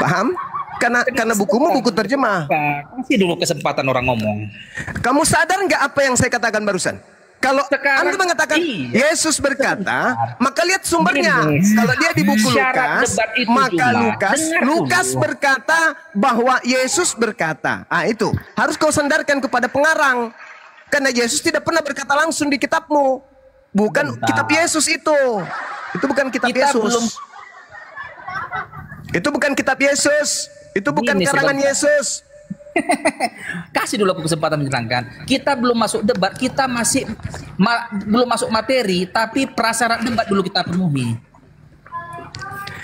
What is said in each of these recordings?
Paham? Karena bukumu buku terjemah. Kasih dulu kesempatan orang ngomong. Kamu sadar nggak apa yang saya katakan barusan? Kalau Anda mengatakan Yesus berkata, maka lihat sumbernya. Kalau dia di buku Lukas, maka Lukas berkata bahwa Yesus berkata. Ah, itu harus kau sandarkan kepada pengarang. Karena Yesus tidak pernah berkata langsung di kitabmu. Bukan kitab Yesus itu. Itu bukan kitab Yesus. Itu bukan kitab Yesus. Itu bukan karangan Yesus. Kasih dulu aku kesempatan menerangkan. Kita belum masuk debat, kita masih belum masuk materi, tapi prasyarat debat dulu kita penuhi.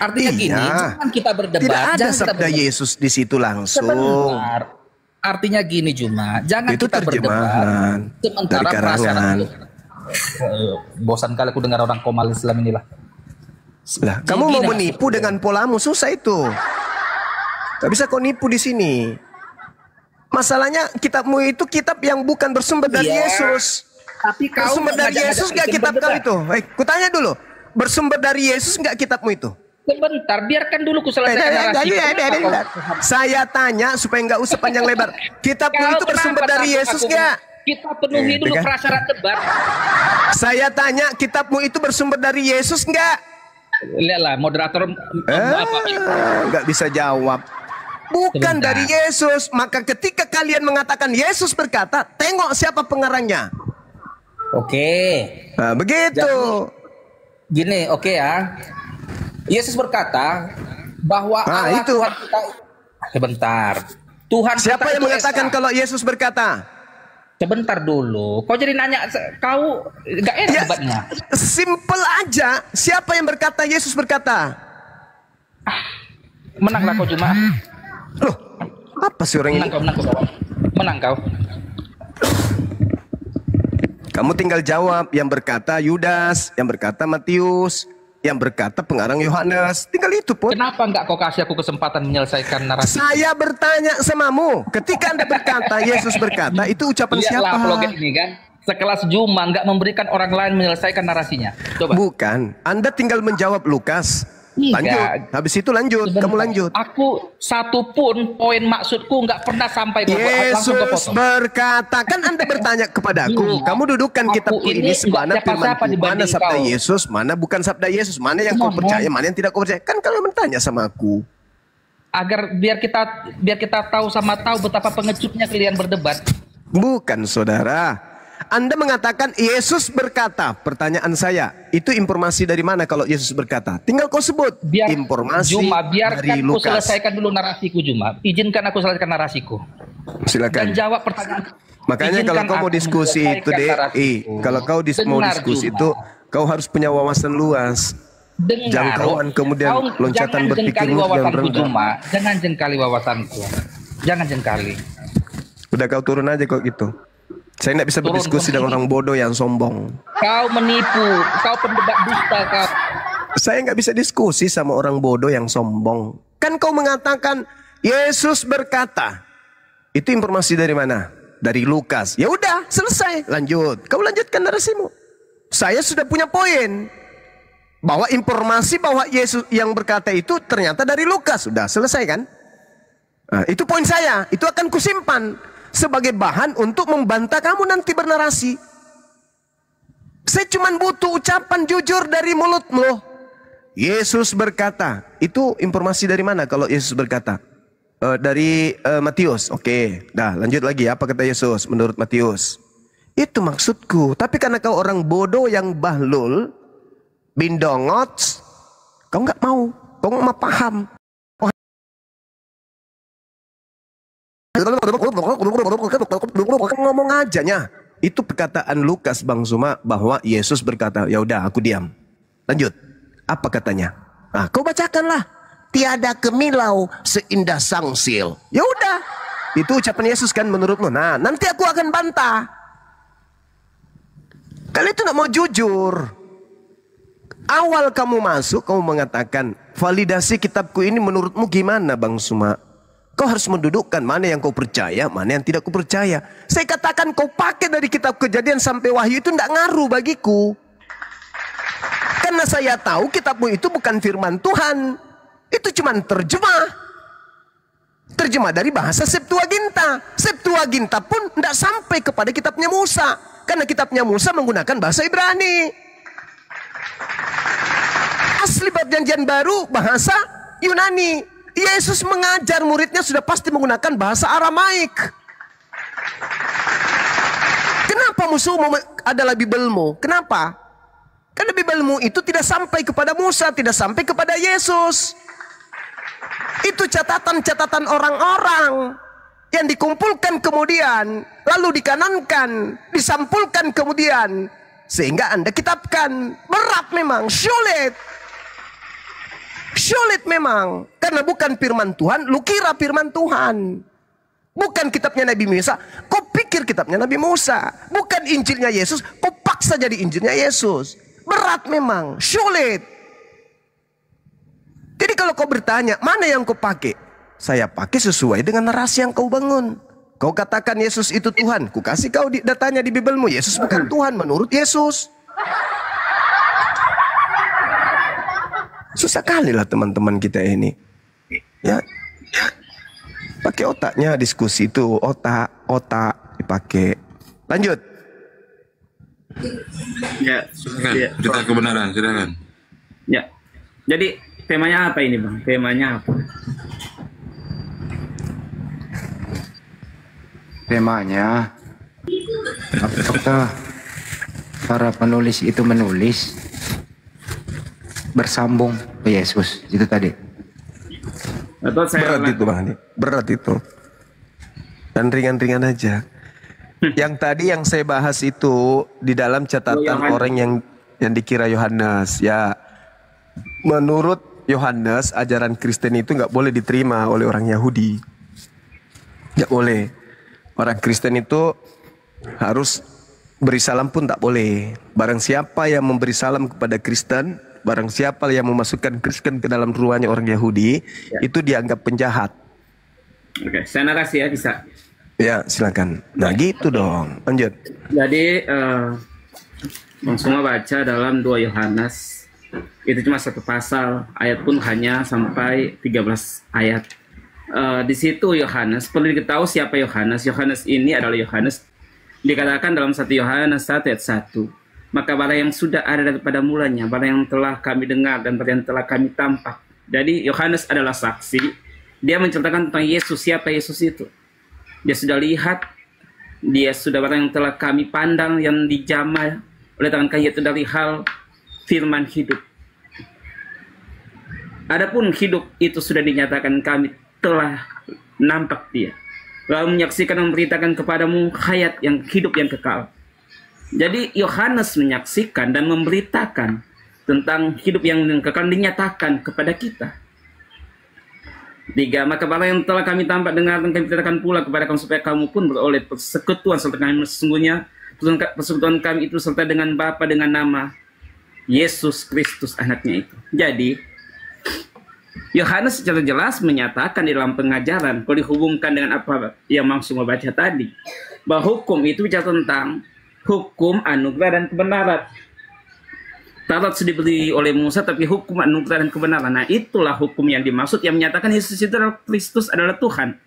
Artinya gini, jangan kita berdebat. Tidak ada sabda berdebat. Yesus di situ langsung. Sebentar. Artinya gini Juma, jangan itu kita berdebat. Sementara prasyarat bosan kali aku dengar orang komal Islam inilah. Kamu mau menipu dengan polamu, susah itu. Gak bisa kau nipu di sini. Masalahnya kitabmu itu kitab yang bukan bersumber dari Yesus. Tapi kau bersumber dari Yesus nggak kitab kau itu? Kutanya dulu, bersumber dari Yesus nggak kitabmu itu? Sebentar, biarkan dulu ku selesaikan narasi. Saya tanya supaya nggak usah panjang lebar. Kitabmu itu bersumber dari Yesus nggak? Kita penuhi dulu prasyarat debat. Saya tanya, kitabmu itu bersumber dari Yesus nggak? Lihatlah, moderator nggak bisa jawab. Bukan dari Yesus. Maka ketika kalian mengatakan Yesus berkata, tengok siapa pengarangnya. Oke. Nah, begitu. Jadi, gini, oke ya. Yesus berkata bahwa Allah itu. Tuhan kita. Sebentar. Tuhan siapa kita yang mengatakan kalau Yesus berkata? Sebentar dulu. Kau jadi nanya, kau nggak enak debatnya. Simple aja. Siapa yang berkata Yesus berkata? Menanglah kau Juma. Loh, apa sih orang ini? Menang kau. Kamu tinggal jawab. Yang berkata Yudas, yang berkata Matius, yang berkata pengarang Yohanes. Tinggal itu pun. Kenapa enggak kau kasih aku kesempatan menyelesaikan narasi? Saya bertanya samamu. Ketika Anda berkata Yesus berkata, itu ucapan siapa? Apologet ini kan. Sekelas Juma enggak memberikan orang lain menyelesaikan narasinya. Coba. Bukan. Anda tinggal menjawab Lukas. Lanjut. Habis itu lanjut. Sebentar. Kamu lanjut. Aku satu pun poin maksudku nggak pernah sampai ke Yesus berkata, kan Anda bertanya kepadaku. Kamu dudukkan kitabku ini semana firman-Ku, mana sabda Yesus, mana bukan sabda Yesus, mana yang kau percaya, mana yang tidak kau percaya. Kan kalian bertanya sama aku. Agar biar kita tahu sama tahu betapa pengecutnya kalian berdebat. Bukan, saudara. Anda mengatakan Yesus berkata. Pertanyaan saya, itu informasi dari mana kalau Yesus berkata? Tinggal kau sebut. Informasi Juma, biarkan dari Lukas. Aku selesaikan dulu narasiku Juma. Izinkan aku selesaikan narasiku. Silakan. Dan jawab pertanyaan. Makanya kalau kau mau diskusi itu kalau kau mau diskusi itu, kau harus punya wawasan luas. Jangkauan kemudian loncatan berpikir yang rendah. Jangan jengkali wawasanku. Jangan jengkali. Udah kau turun aja kok gitu. Saya tidak bisa berdiskusi dengan orang bodoh yang sombong. Kau menipu, kau pendebat dusta kau. Saya nggak bisa diskusi sama orang bodoh yang sombong. Kan kau mengatakan Yesus berkata. Itu informasi dari mana? Dari Lukas. Ya udah, selesai. Lanjut. Kau lanjutkan narasimu. Saya sudah punya poin. Bahwa informasi bahwa Yesus yang berkata itu ternyata dari Lukas. Sudah selesai kan? Nah, itu poin saya. Itu akan kusimpan sebagai bahan untuk membantah kamu nanti bernarasi. Saya cuma butuh ucapan jujur dari mulutmu. Yesus berkata. Itu informasi dari mana kalau Yesus berkata? Dari Matius. Oke. Dah lanjut lagi. Apa kata Yesus menurut Matius? Itu maksudku. Tapi karena kau orang bodoh yang bahlul, bindongot, kau nggak mau. Kau nggak mau paham. Ngomong ajanya. Itu perkataan Lukas Bang Zuma bahwa Yesus berkata, ya udah aku diam. Lanjut. Apa katanya? Nah, kau bacakanlah. Tiada kemilau seindah sangsil. Ya udah. Itu ucapan Yesus kan menurutmu. Nah, nanti aku akan bantah. Kalian itu nak mau jujur. Awal kamu masuk, kamu mengatakan validasi kitabku ini menurutmu gimana Bang Zuma? Kau harus mendudukkan mana yang kau percaya, mana yang tidak kau percaya. Saya katakan kau pakai dari kitab Kejadian sampai Wahyu itu tidak ngaruh bagiku. Karena saya tahu kitabmu itu bukan firman Tuhan. Itu cuma terjemah. terjemah dari bahasa Septuaginta. Septuaginta pun tidak sampai kepada kitabnya Musa, karena kitabnya Musa menggunakan bahasa Ibrani. Asli perjanjian baru bahasa Yunani. Yesus mengajar muridnya sudah pasti menggunakan bahasa Aramaik. Kenapa musuhmu adalah Bibelmu? Kenapa? Karena Bibelmu itu tidak sampai kepada Musa, tidak sampai kepada Yesus. Itu catatan-catatan orang-orang yang dikumpulkan kemudian, lalu dikanankan, disampulkan kemudian, sehingga Anda kitabkan. Berat memang, sulit. Sulit memang, karena bukan firman Tuhan, lu kira firman Tuhan. Bukan kitabnya Nabi Musa, kau pikir kitabnya Nabi Musa. Bukan Injilnya Yesus, kau paksa jadi Injilnya Yesus. Berat memang, sulit. Jadi kalau kau bertanya, mana yang kau pakai? Saya pakai sesuai dengan narasi yang kau bangun. Kau katakan Yesus itu Tuhan, ku kasih kau datanya di Bibelmu. Yesus bukan Tuhan menurut Yesus. Susah kali lah teman-teman kita ini. Ya, pakai otaknya diskusi itu, otak dipakai. Lanjut. Ya, Silakan, ya. cerita kebenaran, silakan. Ya. Jadi temanya apa ini, Bang? Temanya apa? Temanya, apakah para penulis itu menulis bersambung ke Yesus? Itu tadi. Atau saya Berat itu Bang Andi. Berat itu. Dan ringan-ringan aja. Yang tadi yang saya bahas itu di dalam catatan orang yang dikira Yohanes. Ya, menurut Yohanes ajaran Kristen itu nggak boleh diterima oleh orang Yahudi. Nggak boleh. Orang Kristen itu harus beri salam pun tak boleh. Barang siapa yang memberi salam kepada Kristen, barang siapa yang memasukkan Kristen ke dalam ruangannya orang Yahudi, itu dianggap penjahat. Oke, saya narasi ya, bisa. Ya, silakan. Nah, gitu dong. Lanjut. Jadi Bang semua baca dalam 2 Yohanes. Itu cuma 1 pasal, ayat pun hanya sampai 13 ayat. Di situ Yohanes, perlu diketahui siapa Yohanes. Yohanes ini adalah Yohanes, dikatakan dalam 1 Yohanes 1 ayat 1. Maka barang yang sudah ada daripada mulanya, barang yang telah kami dengar dan barang yang telah kami tampak. Jadi Yohanes adalah saksi. Dia menceritakan tentang Yesus, siapa Yesus itu. Dia sudah lihat, dia sudah barang yang telah kami pandang, yang dijamah oleh tangan kami, yaitu dari hal firman hidup. Adapun hidup itu sudah dinyatakan, kami telah nampak dia, lalu menyaksikan dan memberitakan kepadamu hayat yang hidup yang kekal. Jadi Yohanes menyaksikan dan memberitakan tentang hidup yang kekal dinyatakan kepada kita. 3. Maka barang yang telah kami tampak, dengar dan kami ceritakan pula kepada kamu, supaya kamu pun beroleh persekutuan serta kami. Sesungguhnya persekutuan kami itu serta dengan Bapa, dengan nama Yesus Kristus anaknya itu. Jadi Yohanes secara jelas menyatakan di dalam pengajaran, kalau dihubungkan dengan apa yang langsung membaca tadi, bahwa hukum itu bicara tentang hukum, anugerah, dan kebenaran. Taurat sudah diberi oleh Musa, tapi hukum, anugerah, dan kebenaran. Nah, itulah hukum yang dimaksud, yang menyatakan Yesus itu adalah Kristus, adalah Tuhan.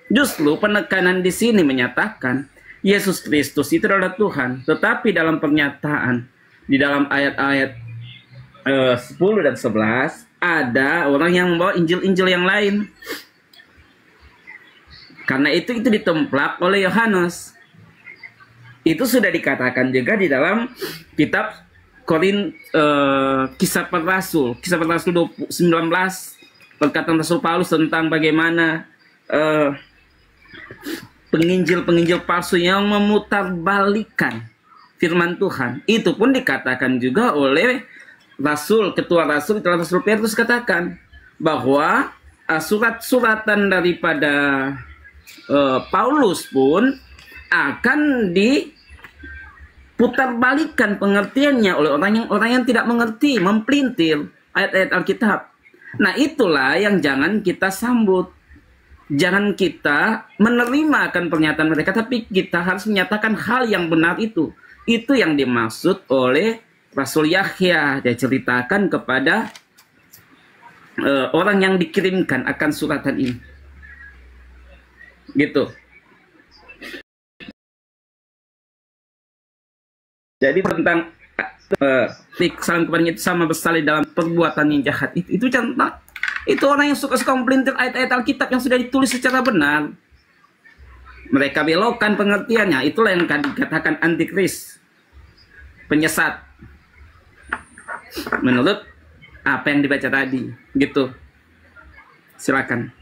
Justru penekanan di sini menyatakan Yesus Kristus itu adalah Tuhan. Tetapi dalam pernyataan, di dalam ayat-ayat 10 dan 11, ada orang yang membawa Injil-Injil yang lain. Karena itu ditemplak oleh Yohanes. Itu sudah dikatakan juga di dalam kitab Kisah Para Rasul 19, perkataan Rasul Paulus tentang bagaimana penginjil-penginjil palsu yang memutarbalikkan firman Tuhan. Itu pun dikatakan juga oleh ketua Rasul Petrus, katakan bahwa surat-suratan daripada Paulus pun akan diputarbalikkan pengertiannya oleh orang yang tidak mengerti, mempelintir ayat-ayat Alkitab. Nah, itulah yang jangan kita sambut. Jangan kita menerima akan pernyataan mereka, tapi kita harus menyatakan hal yang benar itu. Itu yang dimaksud oleh Rasul Yahya. Dia ceritakan kepada orang yang dikirimkan akan suratan ini. Gitu. Jadi tentang saling kepadanya itu sama bersalah dalam perbuatan yang jahat. Itu contoh. Itu orang yang suka melintir ayat-ayat Alkitab yang sudah ditulis secara benar. Mereka belokkan pengertiannya. Itulah yang dikatakan antikris, penyesat. Menurut apa yang dibaca tadi, gitu. Silakan.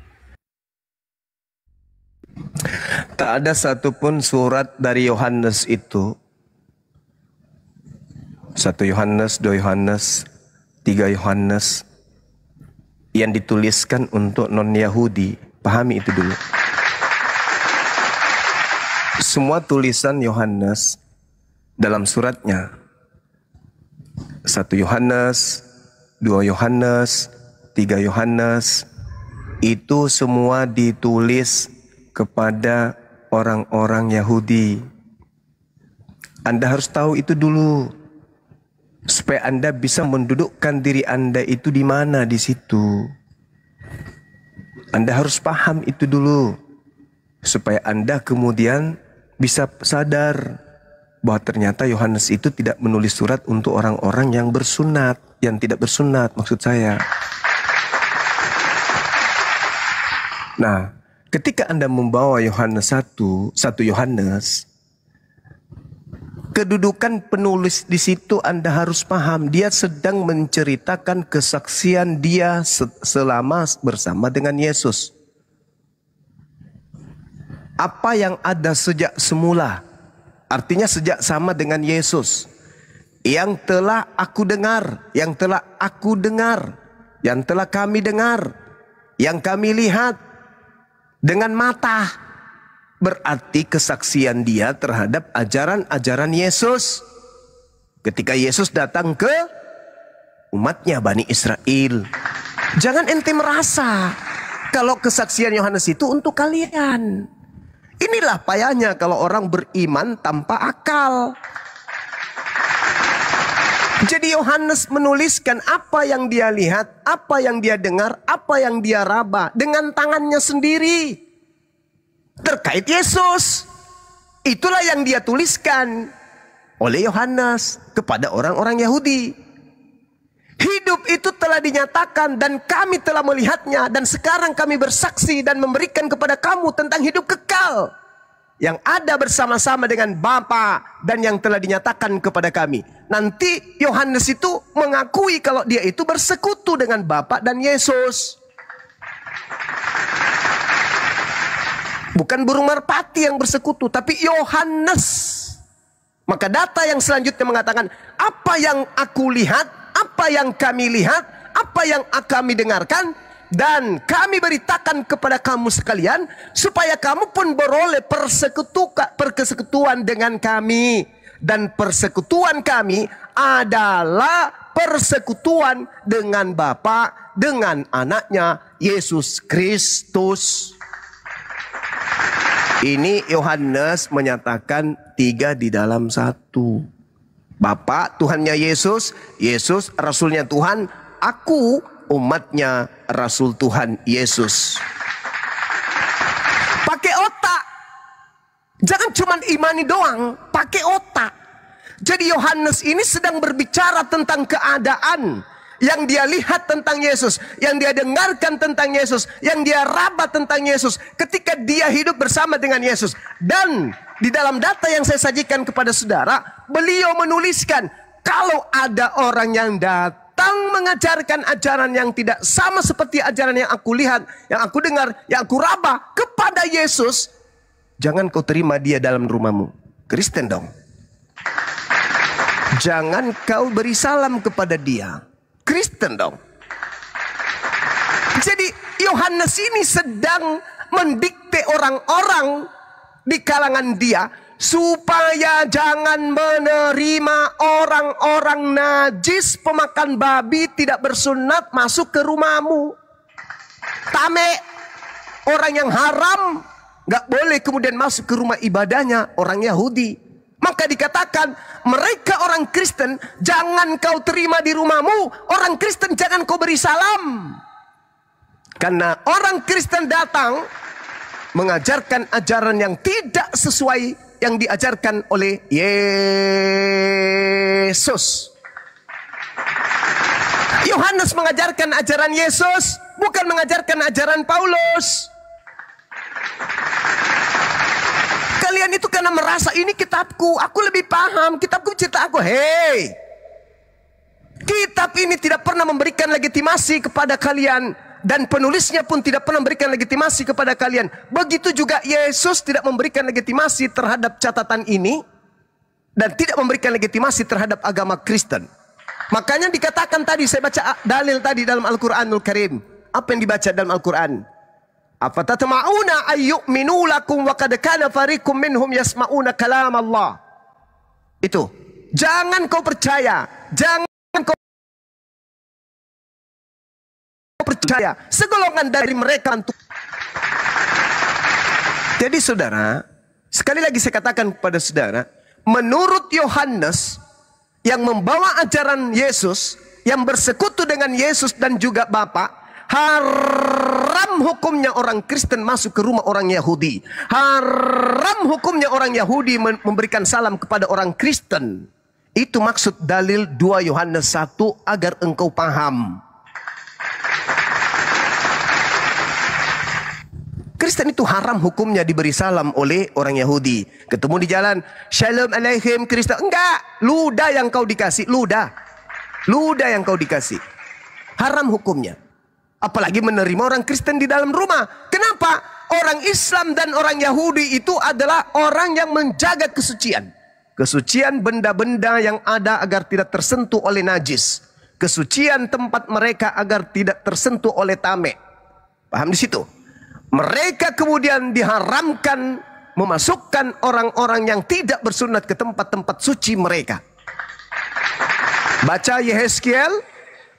Tak ada satupun surat dari Yohanes itu, 1 Yohanes, 2 Yohanes, 3 Yohanes, yang dituliskan untuk non-Yahudi. Pahami itu dulu. Semua tulisan Yohanes dalam suratnya, 1 Yohanes, 2 Yohanes, 3 Yohanes, itu semua ditulis kepada orang-orang Yahudi. Anda harus tahu itu dulu, supaya Anda bisa mendudukkan diri Anda itu di mana di situ. Anda harus paham itu dulu, supaya Anda kemudian bisa sadar bahwa ternyata Yohanes itu tidak menulis surat untuk orang-orang yang bersunat, yang tidak bersunat maksud saya. Nah, ketika Anda membawa Yohanes 1 Yohanes, kedudukan penulis di situ Anda harus paham. Dia sedang menceritakan kesaksian dia selama bersama dengan Yesus. Apa yang ada sejak semula, artinya sejak sama dengan Yesus. Yang telah aku dengar, yang telah aku dengar, yang telah kami dengar, yang kami lihat dengan mata. Berarti kesaksian dia terhadap ajaran-ajaran Yesus. Ketika Yesus datang ke umatnya Bani Israel. Jangan ente merasa kalau kesaksian Yohanes itu untuk kalian. Inilah payahnya kalau orang beriman tanpa akal. Jadi Yohanes menuliskan apa yang dia lihat, apa yang dia dengar, apa yang dia raba dengan tangannya sendiri. Terkait Yesus. Itulah yang dia tuliskan oleh Yohanes kepada orang-orang Yahudi. Hidup itu telah dinyatakan dan kami telah melihatnya, dan sekarang kami bersaksi dan memberikan kepada kamu tentang hidup kekal yang ada bersama-sama dengan Bapa dan yang telah dinyatakan kepada kami. Nanti Yohanes itu mengakui kalau dia itu bersekutu dengan Bapa dan Yesus. Bukan burung merpati yang bersekutu, tapi Yohanes. Maka data yang selanjutnya mengatakan, apa yang aku lihat, apa yang kami lihat, apa yang kami dengarkan, dan kami beritakan kepada kamu sekalian, supaya kamu pun beroleh persekutuan dengan kami. Dan persekutuan kami adalah persekutuan dengan Bapa, dengan anaknya Yesus Kristus. Ini Yohanes menyatakan 3 di dalam 1. Bapa Tuhannya Yesus, Yesus Rasulnya Tuhan, aku umatnya Rasul Tuhan Yesus. Pakai otak. Jangan cuma imani doang, pakai otak. Jadi Yohanes ini sedang berbicara tentang keadaan yang dia lihat tentang Yesus, yang dia dengarkan tentang Yesus, yang dia raba tentang Yesus ketika dia hidup bersama dengan Yesus. Dan di dalam data yang saya sajikan kepada saudara, beliau menuliskan kalau ada orang yang datang mengajarkan ajaran yang tidak sama seperti ajaran yang aku lihat, yang aku dengar, yang aku raba kepada Yesus, jangan kau terima dia dalam rumahmu. Kristen dong. Jangan kau beri salam kepada dia. Kristen dong. Jadi Yohanes ini sedang mendikte orang-orang di kalangan dia supaya jangan menerima orang-orang najis pemakan babi tidak bersunat masuk ke rumahmu. Tame, orang yang haram nggak boleh kemudian masuk ke rumah ibadahnya orang Yahudi. Maka dikatakan mereka orang Kristen jangan kau terima di rumahmu. Orang Kristen jangan kau beri salam. Karena orang Kristen datang mengajarkan ajaran yang tidak sesuai yang diajarkan oleh Yesus. Yohanes mengajarkan ajaran Yesus, bukan mengajarkan ajaran Paulus. Kalian itu karena merasa ini kitabku, aku lebih paham, kitabku cerita aku. Hei, kitab ini tidak pernah memberikan legitimasi kepada kalian, dan penulisnya pun tidak pernah memberikan legitimasi kepada kalian. Begitu juga Yesus tidak memberikan legitimasi terhadap catatan ini, dan tidak memberikan legitimasi terhadap agama Kristen. Makanya dikatakan tadi, saya baca dalil tadi dalam Al-Quranul Karim. Apa yang dibaca dalam Al-Quran? Afatatma'una ayyu'minu lakum wa qad kana fariqum minhum yasma'una kalam Allah. Itu. Jangan kau percaya. Jangan kau percaya. Segolongan dari mereka. Jadi saudara, sekali lagi saya katakan kepada saudara, menurut Yohanes yang membawa ajaran Yesus, yang bersekutu dengan Yesus dan juga Bapa, haram hukumnya orang Kristen masuk ke rumah orang Yahudi. Haram hukumnya orang Yahudi memberikan salam kepada orang Kristen. Itu maksud dalil 2 Yohanes 1 agar engkau paham. Kristen itu haram hukumnya diberi salam oleh orang Yahudi. Ketemu di jalan, Shalom Aleichem Kristen. Enggak, ludah yang kau dikasih, ludah. Ludah yang kau dikasih. Haram hukumnya. Apalagi menerima orang Kristen di dalam rumah. Kenapa? Orang Islam dan orang Yahudi itu adalah orang yang menjaga kesucian. Kesucian benda-benda yang ada agar tidak tersentuh oleh najis. Kesucian tempat mereka agar tidak tersentuh oleh tamek. Paham di situ? Mereka kemudian diharamkan memasukkan orang-orang yang tidak bersunat ke tempat-tempat suci mereka. Baca Yehezkiel.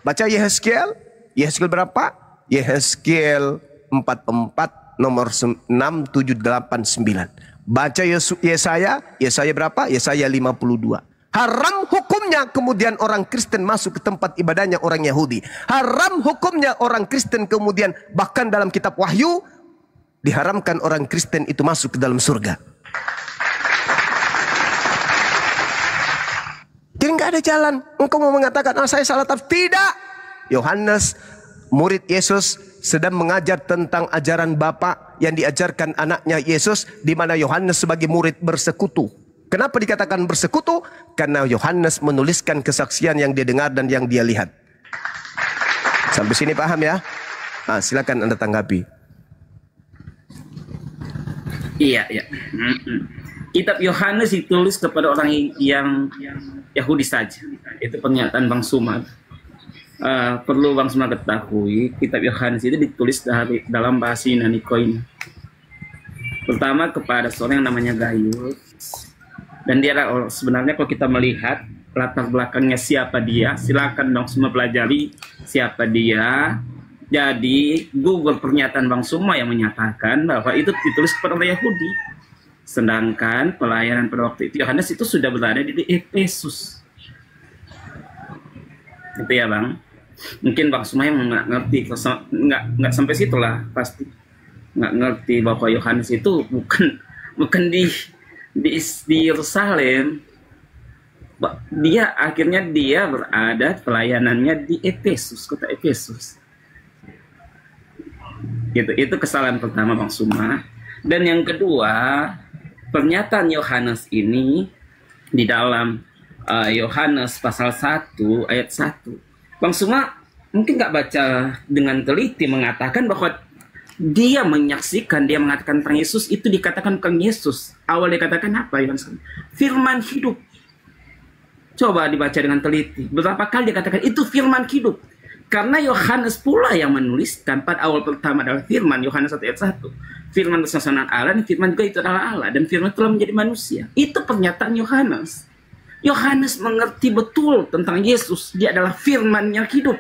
Baca Yehezkiel. Yehezkiel berapa? Yehezkiel 44 nomor 6, 7, 8, 9. Baca Yesaya. Yesaya berapa? Yesaya 52. Haram hukumnya kemudian orang Kristen masuk ke tempat ibadahnya orang Yahudi. Haram hukumnya orang Kristen kemudian bahkan dalam kitab Wahyu diharamkan orang Kristen itu masuk ke dalam surga. Jadi nggak ada jalan. Engkau mau mengatakan, saya salah tafsir. Tidak. Yohanes, murid Yesus, sedang mengajar tentang ajaran Bapa yang diajarkan anaknya Yesus, di mana Yohanes sebagai murid bersekutu. Kenapa dikatakan bersekutu? Karena Yohanes menuliskan kesaksian yang dia dengar dan yang dia lihat. Sampai sini paham ya? Silakan Anda tanggapi. Iya, iya. Kitab Yohanes ditulis kepada orang yang Yahudi saja. Itu pernyataan Bang Sumar. Perlu Bang Sumar ketahui, kitab Yohanes itu ditulis dalam bahasa Yunani Koine. Pertama kepada seorang yang namanya Gaius. Dan dia sebenarnya kalau kita melihat latar belakangnya siapa dia, silakan Bang Sumar pelajari siapa dia. Jadi Google pernyataan Bang Suma yang menyatakan bahwa itu ditulis kepada orang Yahudi. Sedangkan pelayanan pada waktu itu Yohanes itu sudah berada di Efesus. Gitu ya Bang. Mungkin Bang Suma yang nggak ngerti, nggak sampai situlah pasti nggak ngerti bahwa Yohanes itu bukan di Yerusalem. Dia akhirnya berada pelayanannya di Efesus, kota Efesus. Gitu, itu kesalahan pertama Bang Suma. Dan yang kedua, pernyataan Yohanes ini di dalam Yohanes pasal 1 ayat 1. Bang Suma mungkin nggak baca dengan teliti, mengatakan bahwa dia menyaksikan, dia mengatakan tentang Yesus, itu dikatakan tentang Yesus. Awal dikatakan apa Yohanes? Firman hidup. Coba dibaca dengan teliti. Berapa kali dikatakan itu firman hidup? Karena Yohanes pula yang menuliskan pada awal pertama adalah firman, Yohanes 1 ayat 1. Firman bersama Allah, dan firman juga itu adalah Allah, dan firman telah menjadi manusia. Itu pernyataan Yohanes. Yohanes mengerti betul tentang Yesus. Dia adalah firman yang hidup.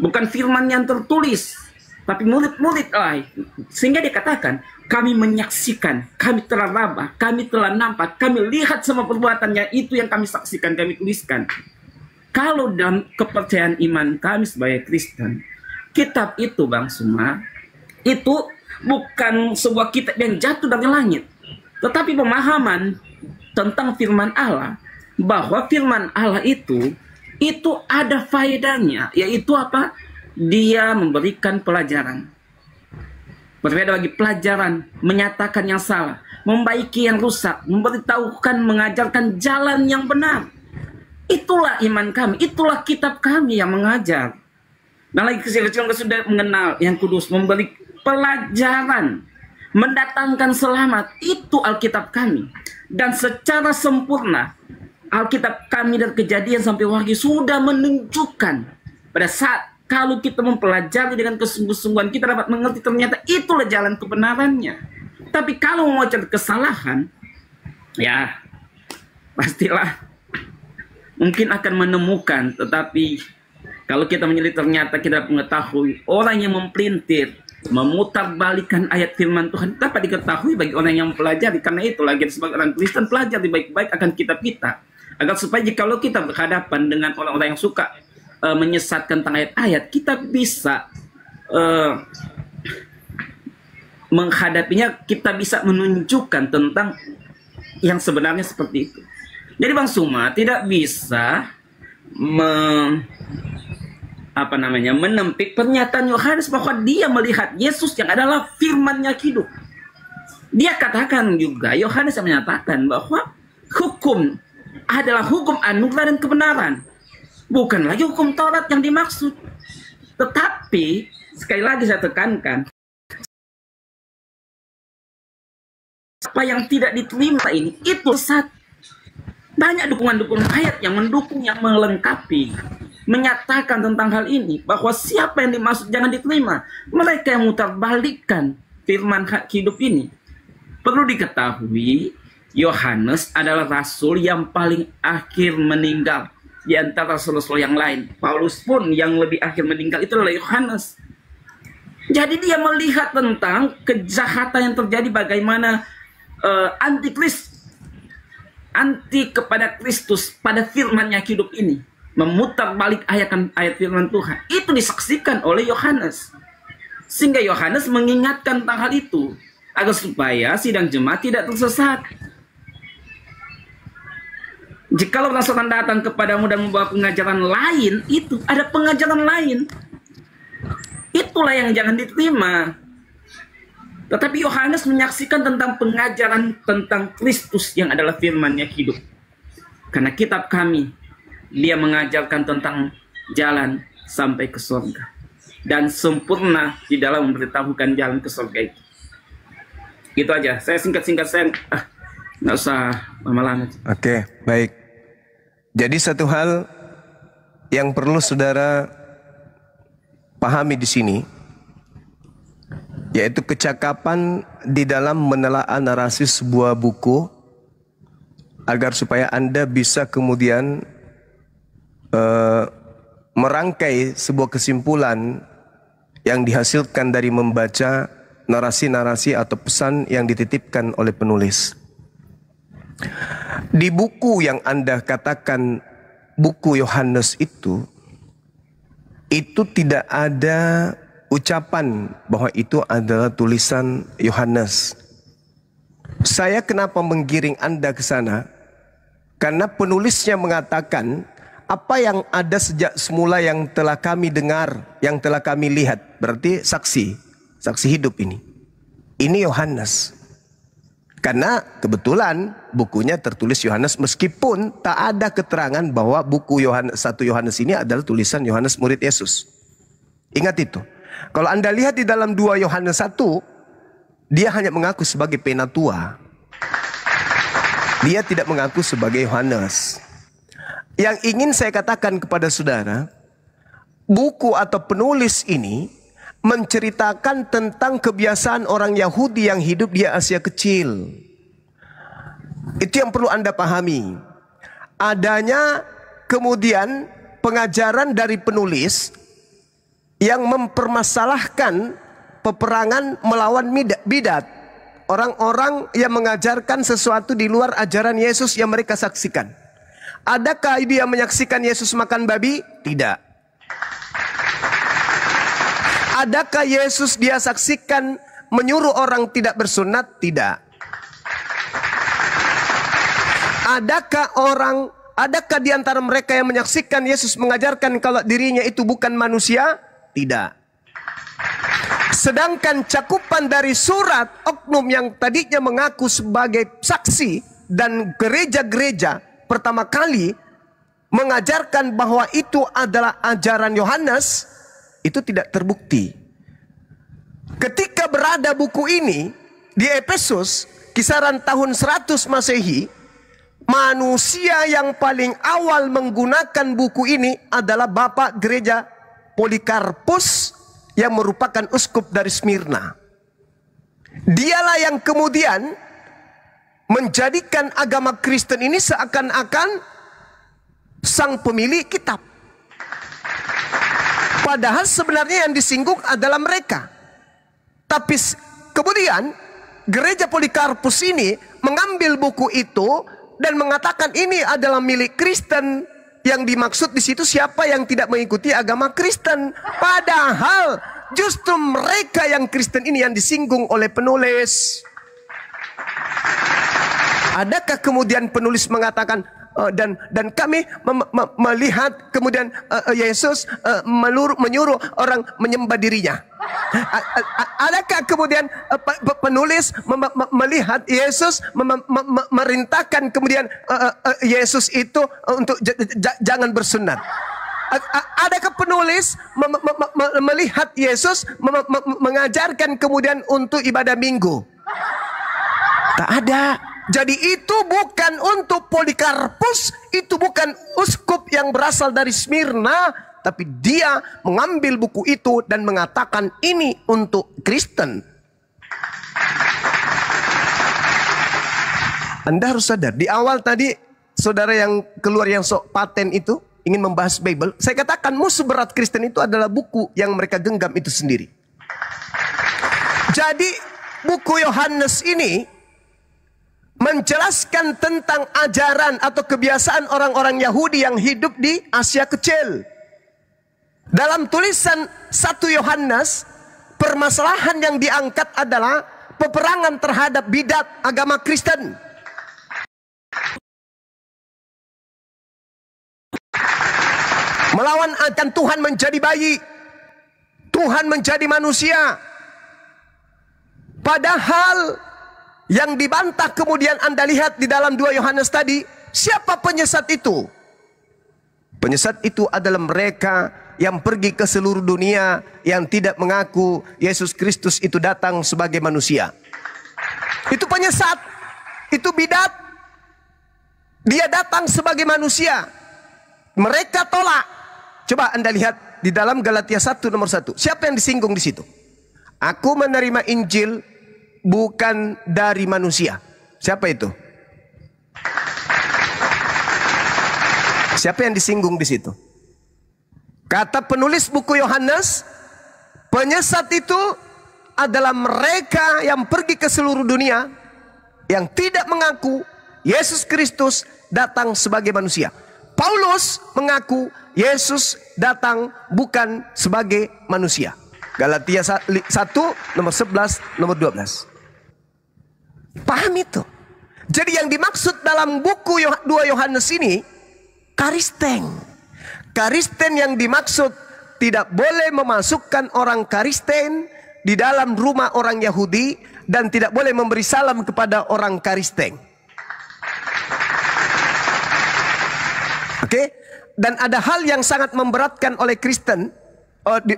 Bukan firman yang tertulis, tapi murid-murid lain. Sehingga dikatakan, kami menyaksikan, kami telah raba, kami telah nampak, kami lihat semua perbuatannya, itu yang kami saksikan, kami tuliskan. Kalau dalam kepercayaan iman kami sebagai Kristen, kitab itu Bang Suma, itu bukan sebuah kitab yang jatuh dari langit, tetapi pemahaman tentang firman Allah, bahwa firman Allah itu ada faedahnya, yaitu apa? Dia memberikan pelajaran. Berbeda bagi pelajaran, menyatakan yang salah, membaiki yang rusak, memberitahukan, mengajarkan jalan yang benar. Itulah iman kami, itulah kitab kami yang mengajar. Dan lagi kecil-kecil sudah mengenal yang kudus, memberi pelajaran, mendatangkan selamat. Itu Alkitab kami. Dan secara sempurna, Alkitab kami dari Kejadian sampai Wahyu sudah menunjukkan pada saat kalau kita mempelajari dengan kesungguh-sungguhan, kita dapat mengerti ternyata itulah jalan kebenarannya. Tapi kalau mau cari kesalahan, ya pastilah mungkin akan menemukan. Tetapi kalau kita menyelidiki ternyata kita mengetahui orang yang mempelintir, memutarbalikan ayat firman Tuhan dapat diketahui bagi orang yang mempelajari. Karena itu lagi sebagai orang Kristen pelajari baik-baik akan kitab kita, agar supaya jikalau kita berhadapan dengan orang-orang yang suka menyesatkan tentang ayat-ayat, kita bisa menghadapinya, kita bisa menunjukkan tentang yang sebenarnya seperti itu. Jadi Bang Suma tidak bisa menempik pernyataan Yohanes bahwa dia melihat Yesus yang adalah firman-Nya hidup. Dia katakan juga, Yohanes yang menyatakan bahwa hukum adalah hukum anugerah dan kebenaran. Bukan lagi hukum Taurat yang dimaksud. Tetapi, sekali lagi saya tekankan, apa yang tidak diterima ini, itu sesat. Banyak dukungan-dukungan ayat yang mendukung, yang melengkapi, menyatakan tentang hal ini, bahwa siapa yang dimaksud jangan diterima. Mereka yang mutarbalikkan firman hak hidup ini. Perlu diketahui, Yohanes adalah rasul yang paling akhir meninggal di antara rasul-rasul yang lain. Paulus pun yang lebih akhir meninggal, itu adalah Yohanes. Jadi dia melihat tentang kejahatan yang terjadi, bagaimana anti kepada Kristus pada firman-Nya hidup ini, memutar balik ayat firman Tuhan. Itu disaksikan oleh Yohanes. Sehingga Yohanes mengingatkan tentang hal itu, agar supaya sidang jemaat tidak tersesat. Jikalau setan datang kepadamu dan membawa pengajaran lain, itu ada pengajaran lain, itulah yang jangan diterima. Tetapi Yohanes menyaksikan tentang pengajaran tentang Kristus yang adalah firman-Nya hidup. Karena kitab kami, dia mengajarkan tentang jalan sampai ke surga, dan sempurna di dalam memberitahukan jalan ke surga itu. Gitu aja, saya singkat-singkat, saya nggak usah lama-lama. Oke, baik. Jadi satu hal yang perlu saudara pahami di sini, yaitu kecakapan di dalam menelaah narasi sebuah buku, agar supaya Anda bisa kemudian merangkai sebuah kesimpulan yang dihasilkan dari membaca narasi-narasi atau pesan yang dititipkan oleh penulis. Di buku yang Anda katakan buku Yohanes itu tidak ada ucapan bahwa itu adalah tulisan Yohanes. Saya kenapa menggiring Anda ke sana? Karena penulisnya mengatakan apa yang ada sejak semula yang telah kami dengar, yang telah kami lihat. Berarti saksi hidup ini. Ini Yohanes. Karena kebetulan bukunya tertulis Yohanes, meskipun tak ada keterangan bahwa buku 1 Yohanes ini adalah tulisan Yohanes murid Yesus. Ingat itu. Kalau Anda lihat di dalam 2 Yohanes 1, dia hanya mengaku sebagai penatua. Dia tidak mengaku sebagai Yohanes. Yang ingin saya katakan kepada saudara, buku atau penulis ini menceritakan tentang kebiasaan orang Yahudi yang hidup di Asia Kecil. Itu yang perlu Anda pahami. Adanya kemudian pengajaran dari penulis yang mempermasalahkan peperangan melawan bidat. Orang-orang yang mengajarkan sesuatu di luar ajaran Yesus yang mereka saksikan. Adakah dia menyaksikan Yesus makan babi? Tidak. Adakah Yesus dia saksikan menyuruh orang tidak bersunat? Tidak. Adakah di antara mereka yang menyaksikan Yesus mengajarkan kalau dirinya itu bukan manusia? Tidak. Sedangkan cakupan dari surat oknum yang tadinya mengaku sebagai saksi dan gereja-gereja pertama kali mengajarkan bahwa itu adalah ajaran Yohanes, itu tidak terbukti. Ketika berada buku ini di Efesus, kisaran tahun 100 Masehi, manusia yang paling awal menggunakan buku ini adalah Bapak Gereja Polikarpus yang merupakan uskup dari Smyrna. Dialah yang kemudian menjadikan agama Kristen ini seakan-akan sang pemilik kitab. Padahal sebenarnya yang disinggung adalah mereka. Tapi kemudian Gereja Polikarpus ini mengambil buku itu dan mengatakan ini adalah milik Kristen. Yang dimaksud di situ siapa yang tidak mengikuti agama Kristen. Padahal justru mereka yang Kristen ini yang disinggung oleh penulis. Adakah kemudian penulis mengatakan dan kami melihat kemudian Yesus menyuruh orang menyembah dirinya? Adakah kemudian penulis melihat Yesus merintahkan kemudian Yesus itu untuk jangan bersunat? Adakah penulis melihat Yesus mengajarkan kemudian untuk ibadah minggu? Tak ada. Jadi itu bukan untuk Polikarpus, itu bukan uskup yang berasal dari Smyrna, tapi dia mengambil buku itu dan mengatakan ini untuk Kristen. Anda harus sadar, di awal tadi saudara yang keluar yang sok paten itu ingin membahas Bible, saya katakan musuh berat Kristen itu adalah buku yang mereka genggam itu sendiri. Jadi buku Yohanes ini menjelaskan tentang ajaran atau kebiasaan orang-orang Yahudi yang hidup di Asia Kecil. Dalam tulisan 1 Yohanes, permasalahan yang diangkat adalah peperangan terhadap bidat agama Kristen. Melawan akan Tuhan menjadi bayi, Tuhan menjadi manusia. Padahal yang dibantah kemudian Anda lihat di dalam 2 Yohanes tadi, siapa penyesat itu? Penyesat itu adalah mereka yang pergi ke seluruh dunia yang tidak mengaku Yesus Kristus itu datang sebagai manusia. Itu penyesat, itu bidat. Dia datang sebagai manusia. Mereka tolak. Coba Anda lihat di dalam Galatia 1 nomor 1. Siapa yang disinggung di situ? Aku menerima Injil bukan dari manusia. Siapa itu? Siapa yang disinggung di situ? Kata penulis buku Yohanes, penyesat itu adalah mereka yang pergi ke seluruh dunia yang tidak mengaku Yesus Kristus datang sebagai manusia. Paulus mengaku Yesus datang bukan sebagai manusia. Galatia 1 nomor 11 nomor 12. Paham itu? Jadi yang dimaksud dalam buku 2 Yohanes ini Karisten. Karisten yang dimaksud tidak boleh memasukkan orang Kristen di dalam rumah orang Yahudi dan tidak boleh memberi salam kepada orang Kristen. Oke? Dan ada hal yang sangat memberatkan oleh Kristen,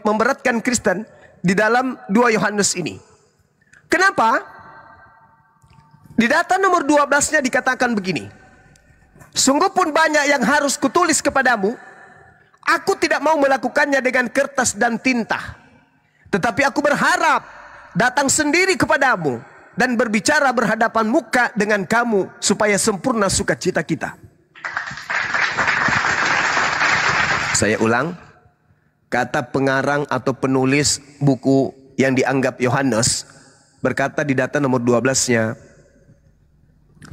memberatkan Kristen di dalam 2 Yohanes ini. Kenapa? Di data nomor 12-nya dikatakan begini. Sungguh pun banyak yang harus kutulis kepadamu. Aku tidak mau melakukannya dengan kertas dan tinta. Tetapi aku berharap datang sendiri kepadamu dan berbicara berhadapan muka dengan kamu supaya sempurna sukacita kita. Saya ulang. Kata pengarang atau penulis buku yang dianggap Yohanes berkata di data nomor 12-nya,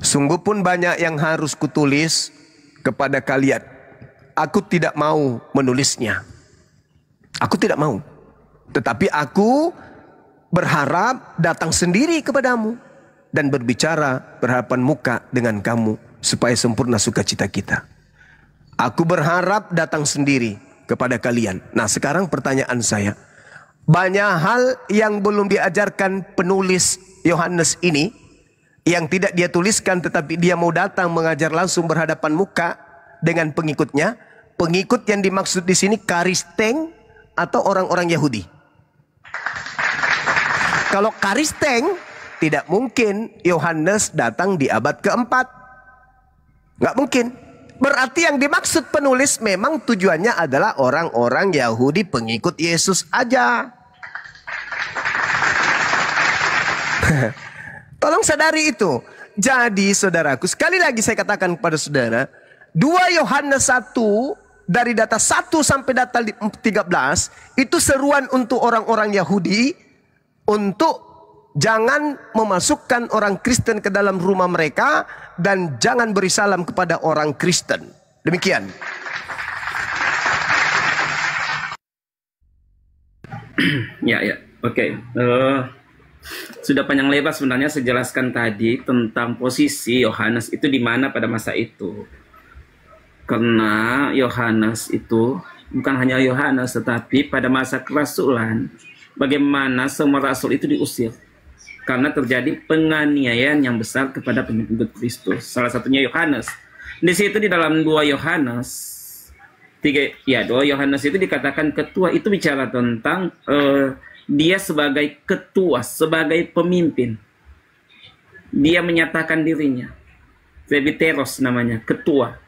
sungguh pun banyak yang harus kutulis kepada kalian. Aku tidak mau menulisnya. Aku tidak mau. Tetapi aku berharap datang sendiri kepadamu dan berbicara berhadapan muka dengan kamu supaya sempurna sukacita kita. Aku berharap datang sendiri kepada kalian. Nah, sekarang pertanyaan saya, banyak hal yang belum diajarkan penulis Yohanes ini, yang tidak dia tuliskan tetapi dia mau datang mengajar langsung berhadapan muka dengan pengikutnya. Pengikut yang dimaksud di sini Karisteng atau orang-orang Yahudi. Kalau Karisteng, tidak mungkin Yohanes datang di abad keempat. Nggak mungkin. Berarti yang dimaksud penulis memang tujuannya adalah orang-orang Yahudi pengikut Yesus aja. Tolong sadari itu. Jadi saudaraku, sekali lagi saya katakan kepada saudara, 2 Yohanes 1 dari data 1 sampai data 13 itu seruan untuk orang-orang Yahudi untuk jangan memasukkan orang Kristen ke dalam rumah mereka dan jangan beri salam kepada orang Kristen. Demikian. Ya, oke. Sudah panjang lebar sebenarnya saya jelaskan tadi tentang posisi Yohanes itu di mana pada masa itu. Karena Yohanes itu bukan hanya Yohanes, tetapi pada masa kerasulan, bagaimana semua rasul itu diusir. Karena terjadi penganiayaan yang besar kepada pengikut Kristus. Salah satunya Yohanes. Di situ di dalam 2 Yohanes 2 Yohanes itu dikatakan ketua, itu bicara tentang dia sebagai ketua, sebagai pemimpin. Dia menyatakan dirinya. Presbiteros namanya, ketua.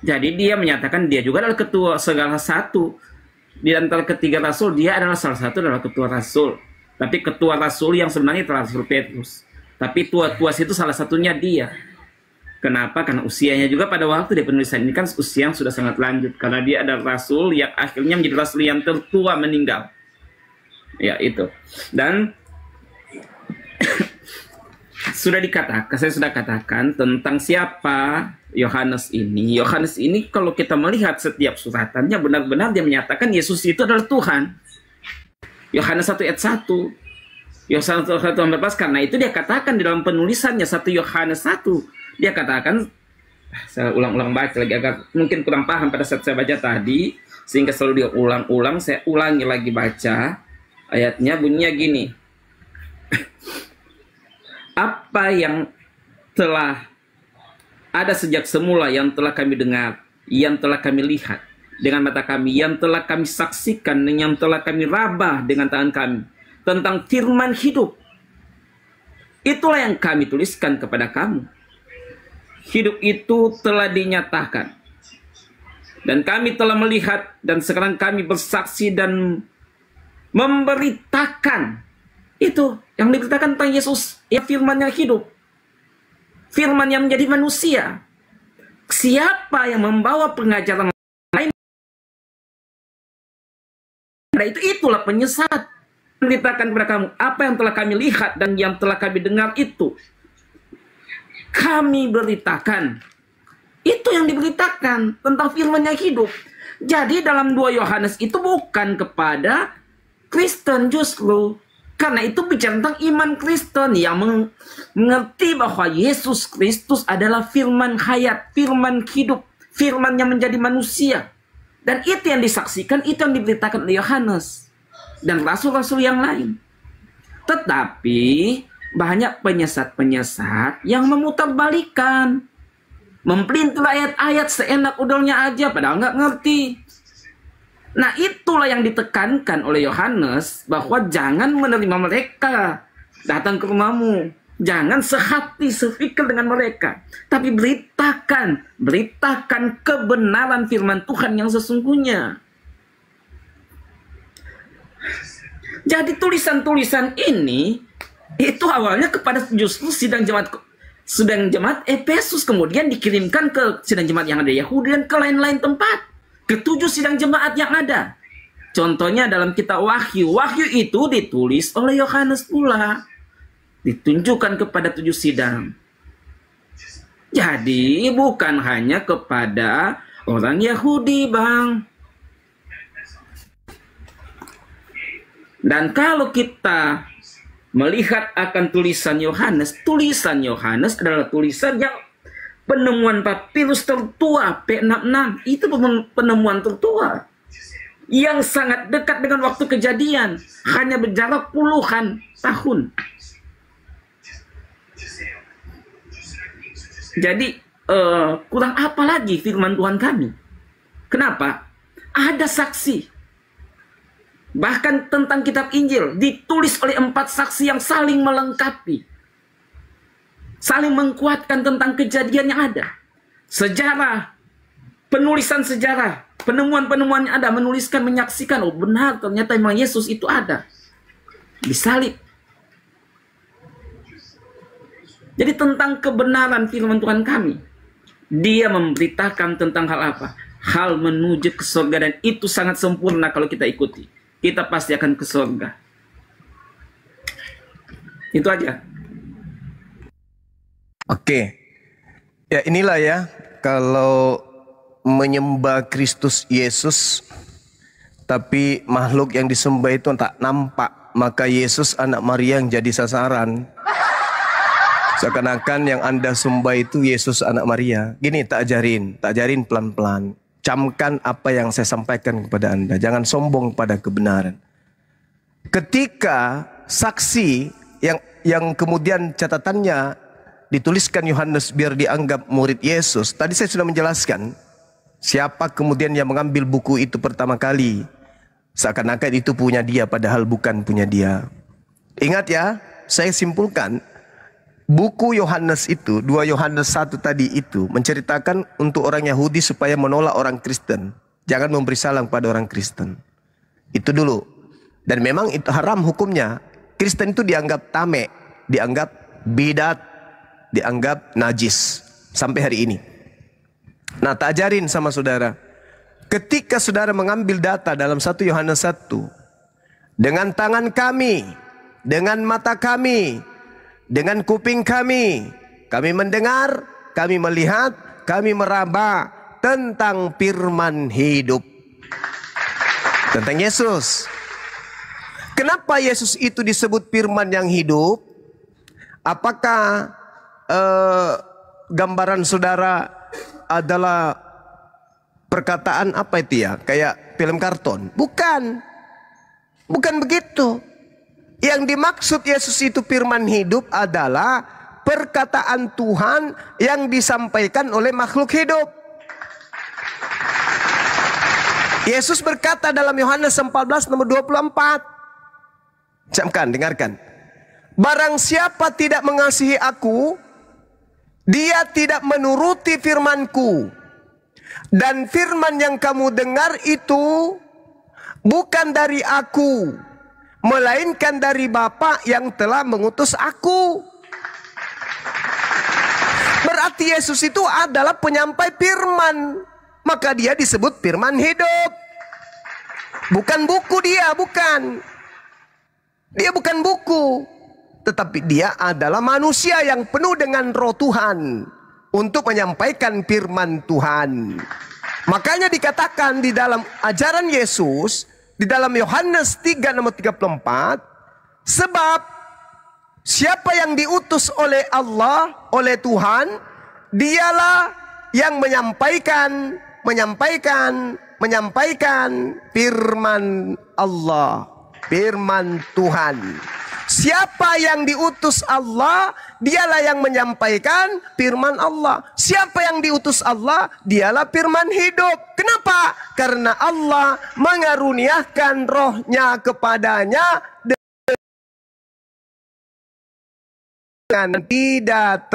Jadi dia menyatakan dia juga adalah ketua segala satu. Di antara ketiga rasul, dia adalah salah satu adalah ketua rasul. Tapi ketua rasul yang sebenarnya adalah Rasul Petrus. Tapi tua-tua itu salah satunya dia. Kenapa? Karena usianya juga pada waktu dia penulisan ini kan usia yang sudah sangat lanjut. Karena dia adalah rasul yang akhirnya menjadi rasul yang tertua meninggal. Ya itu. Dan saya sudah katakan tentang siapa Yohanes ini. Yohanes ini kalau kita melihat setiap suratannya benar-benar dia menyatakan Yesus itu adalah Tuhan. Yohanes 1 ayat 1. Yohanes 1 ayat 14, karena itu dia katakan di dalam penulisannya 1 Yohanes 1. Dia katakan, saya ulang-ulang baca lagi agar mungkin kurang paham pada saat saya baca tadi, sehingga selalu dia ulang-ulang, saya ulangi lagi baca. Ayatnya bunyinya gini. Apa yang telah ada sejak semula, yang telah kami dengar, yang telah kami lihat dengan mata kami, yang telah kami saksikan, yang telah kami rabah dengan tangan kami, tentang firman hidup. Itulah yang kami tuliskan kepada kamu. Hidup itu telah dinyatakan. Dan kami telah melihat, dan sekarang kami bersaksi dan memberitakan. Itu yang diberitakan tentang Yesus, ya firman yang hidup. Firman yang menjadi manusia. Siapa yang membawa pengajaran lain? Nah, itulah penyesat. Memberitakan kepada kamu apa yang telah kami lihat dan yang telah kami dengar itu. Kami beritakan. Itu yang diberitakan tentang firman yang hidup. Jadi dalam 2 Yohanes itu bukan kepada Kristen justru. Karena itu bicara tentang iman Kristen yang mengerti bahwa Yesus Kristus adalah firman hayat, firman hidup, firman yang menjadi manusia. Dan itu yang disaksikan, itu yang diberitakan oleh Yohanes dan rasul-rasul yang lain. Tetapi banyak penyesat-penyesat yang memutarbalikkan, mempelintir ayat-ayat seenak udahnya aja padahal nggak ngerti. Nah, itulah yang ditekankan oleh Yohanes, bahwa jangan menerima mereka datang ke rumahmu. Jangan sehati, sepikir dengan mereka. Tapi beritakan kebenaran firman Tuhan yang sesungguhnya. Jadi tulisan-tulisan ini, itu awalnya kepada justru sidang jemaat Efesus, kemudian dikirimkan ke sidang jemaat yang ada Yahudi dan ke lain-lain tempat. Ketujuh sidang jemaat yang ada. Contohnya dalam kitab Wahyu. Wahyu itu ditulis oleh Yohanes pula. Ditunjukkan kepada 7 sidang. Jadi bukan hanya kepada orang Yahudi, Bang. Dan kalau kita melihat akan tulisan Yohanes adalah tulisan yang penemuan papirus tertua P66. Itu penemuan tertua yang sangat dekat dengan waktu kejadian, hanya berjarak puluhan tahun. Jadi kurang apa lagi firman Tuhan kami? Kenapa? Ada saksi. Bahkan tentang kitab Injil ditulis oleh 4 saksi yang saling melengkapi, saling menguatkan tentang kejadian yang ada. Sejarah, penulisan sejarah, penemuan-penemuan yang ada menuliskan, menyaksikan, oh benar ternyata memang Yesus itu ada disalib. Jadi tentang kebenaran firman Tuhan kami, dia memberitakan tentang hal apa? Hal menuju ke surga, dan itu sangat sempurna kalau kita ikuti. Kita pasti akan ke surga. Itu aja. Oke. Ya inilah ya, kalau menyembah Kristus Yesus tapi makhluk yang disembah itu tak nampak, maka Yesus anak Maria yang jadi sasaran. Seakan-akan yang Anda sembah itu Yesus anak Maria. Gini, tak ajarin pelan-pelan. Camkan apa yang saya sampaikan kepada Anda. Jangan sombong pada kebenaran. Ketika saksi yang kemudian catatannya dituliskan Yohanes biar dianggap murid Yesus. Tadi saya sudah menjelaskan siapa kemudian yang mengambil buku itu pertama kali. Seakan-akan itu punya dia, padahal bukan punya dia. Ingat ya, saya simpulkan. Buku Yohanes itu, 2 Yohanes 1 tadi itu menceritakan untuk orang Yahudi supaya menolak orang Kristen. Jangan memberi salam pada orang Kristen. Itu dulu. Dan memang itu haram hukumnya. Kristen itu dianggap tamek, dianggap bidat, dianggap najis. Sampai hari ini. Nah, tak ajarin sama saudara. Ketika saudara mengambil data dalam 1 Yohanes 1. Dengan tangan kami, dengan mata kami, dengan kuping kami mendengar, kami melihat, kami meraba tentang firman hidup. Tentang Yesus. Kenapa Yesus itu disebut firman yang hidup? Apakah gambaran saudara adalah perkataan apa itu ya? Kayak film karton? Bukan. Bukan begitu. Yang dimaksud Yesus itu firman hidup adalah perkataan Tuhan yang disampaikan oleh makhluk hidup. Yesus berkata dalam Yohanes 14 nomor 24. Camkan, dengarkan. Barang siapa tidak mengasihi aku, dia tidak menuruti firmanku. Dan firman yang kamu dengar itu bukan dari aku, melainkan dari Bapa yang telah mengutus aku. Berarti Yesus itu adalah penyampai firman. Maka dia disebut firman hidup. Bukan buku dia, bukan. Dia bukan buku. Tetapi dia adalah manusia yang penuh dengan roh Tuhan. Untuk menyampaikan firman Tuhan. Makanya dikatakan di dalam ajaran Yesus, di dalam Yohanes 3 nomor 34, sebab siapa yang diutus oleh Allah, oleh Tuhan, dialah yang menyampaikan firman Allah, firman Tuhan. Siapa yang diutus Allah, dialah yang menyampaikan firman Allah. Siapa yang diutus Allah, dialah firman hidup. Kenapa? Karena Allah mengaruniakan rohnya kepadanya dengan tidak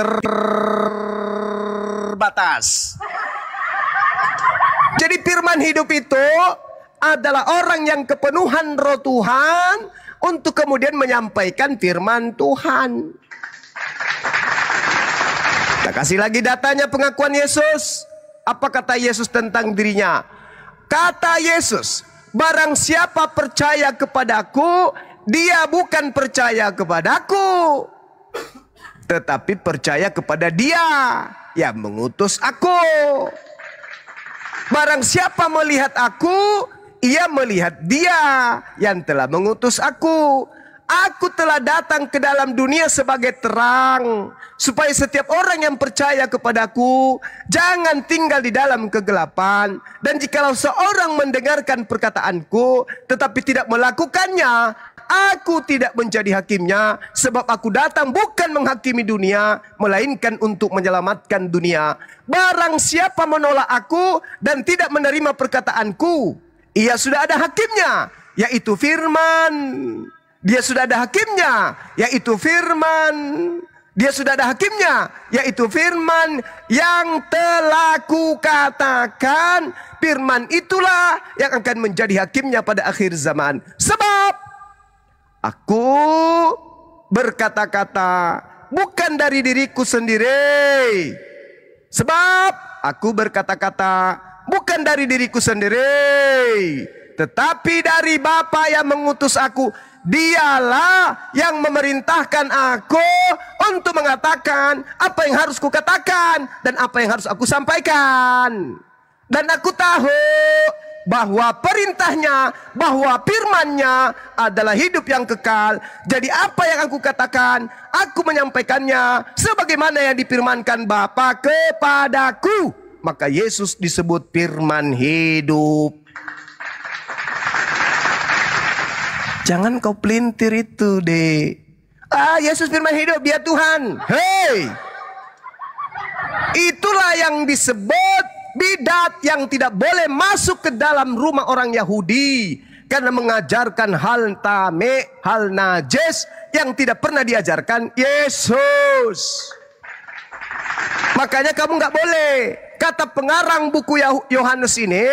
terbatas. Jadi firman hidup itu adalah orang yang kepenuhan roh Tuhan untuk kemudian menyampaikan firman Tuhan. Kita kasih lagi datanya pengakuan Yesus. Apa kata Yesus tentang dirinya? Kata Yesus, barang siapa percaya kepadaku, dia bukan percaya kepadaku, tetapi percaya kepada dia yang mengutus aku. Barang siapa melihat aku, ia melihat Dia yang telah mengutus aku. Aku telah datang ke dalam dunia sebagai terang, supaya setiap orang yang percaya kepadaku jangan tinggal di dalam kegelapan. Dan jikalau seorang mendengarkan perkataanku tetapi tidak melakukannya, aku tidak menjadi hakimnya. Sebab aku datang bukan menghakimi dunia, melainkan untuk menyelamatkan dunia. Barang siapa menolak aku dan tidak menerima perkataanku, ia sudah ada hakimnya, yaitu firman. Dia sudah ada hakimnya, yaitu firman. Dia sudah ada hakimnya, yaitu firman yang telah kukatakan. Firman itulah yang akan menjadi hakimnya pada akhir zaman. Sebab aku berkata-kata bukan dari diriku sendiri. Sebab aku berkata-kata bukan dari diriku sendiri, tetapi dari Bapa yang mengutus aku. Dialah yang memerintahkan aku untuk mengatakan apa yang harus kukatakan dan apa yang harus aku sampaikan. Dan aku tahu bahwa perintahnya, bahwa firmannya adalah hidup yang kekal. Jadi apa yang aku katakan, aku menyampaikannya sebagaimana yang difirmankan Bapa kepadaku. Maka Yesus disebut firman hidup. Jangan kau pelintir itu, deh. Yesus firman hidup, Dia Tuhan. Hei, itulah yang disebut bidat yang tidak boleh masuk ke dalam rumah orang Yahudi, karena mengajarkan hal tame, hal najis yang tidak pernah diajarkan Yesus. Makanya kamu nggak boleh. Kata pengarang buku Yohanes ini,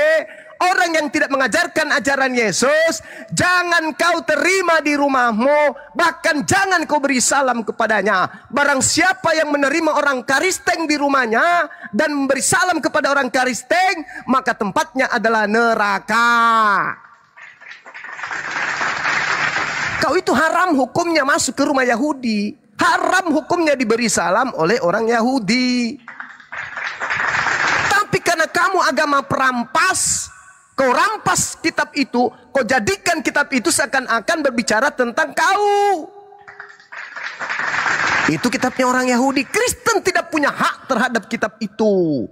orang yang tidak mengajarkan ajaran Yesus, jangan kau terima di rumahmu, bahkan jangan kau beri salam kepadanya. Barang siapa yang menerima orang Kristen di rumahnya dan memberi salam kepada orang Kristen, maka tempatnya adalah neraka. Kau itu haram hukumnya masuk ke rumah Yahudi. Haram hukumnya diberi salam oleh orang Yahudi. Tapi karena kamu agama perampas, kau rampas kitab itu, kau jadikan kitab itu seakan-akan berbicara tentang kau. Itu kitabnya orang Yahudi. Kristen tidak punya hak terhadap kitab itu.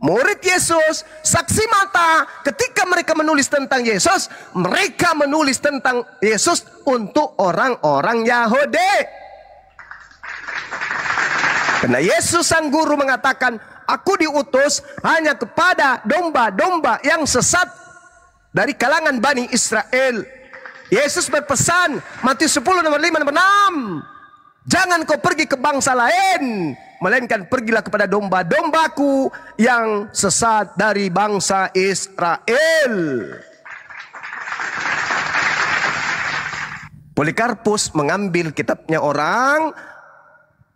Murid Yesus, saksi mata, ketika mereka menulis tentang Yesus, mereka menulis tentang Yesus untuk orang-orang Yahudi. Karena Yesus sang guru mengatakan, aku diutus hanya kepada domba-domba yang sesat dari kalangan Bani Israel. Yesus berpesan, Matius 10 nomor 5 nomor 6. Jangan kau pergi ke bangsa lain, melainkan pergilah kepada domba-dombaku yang sesat dari bangsa Israel. Polikarpus mengambil kitabnya orang,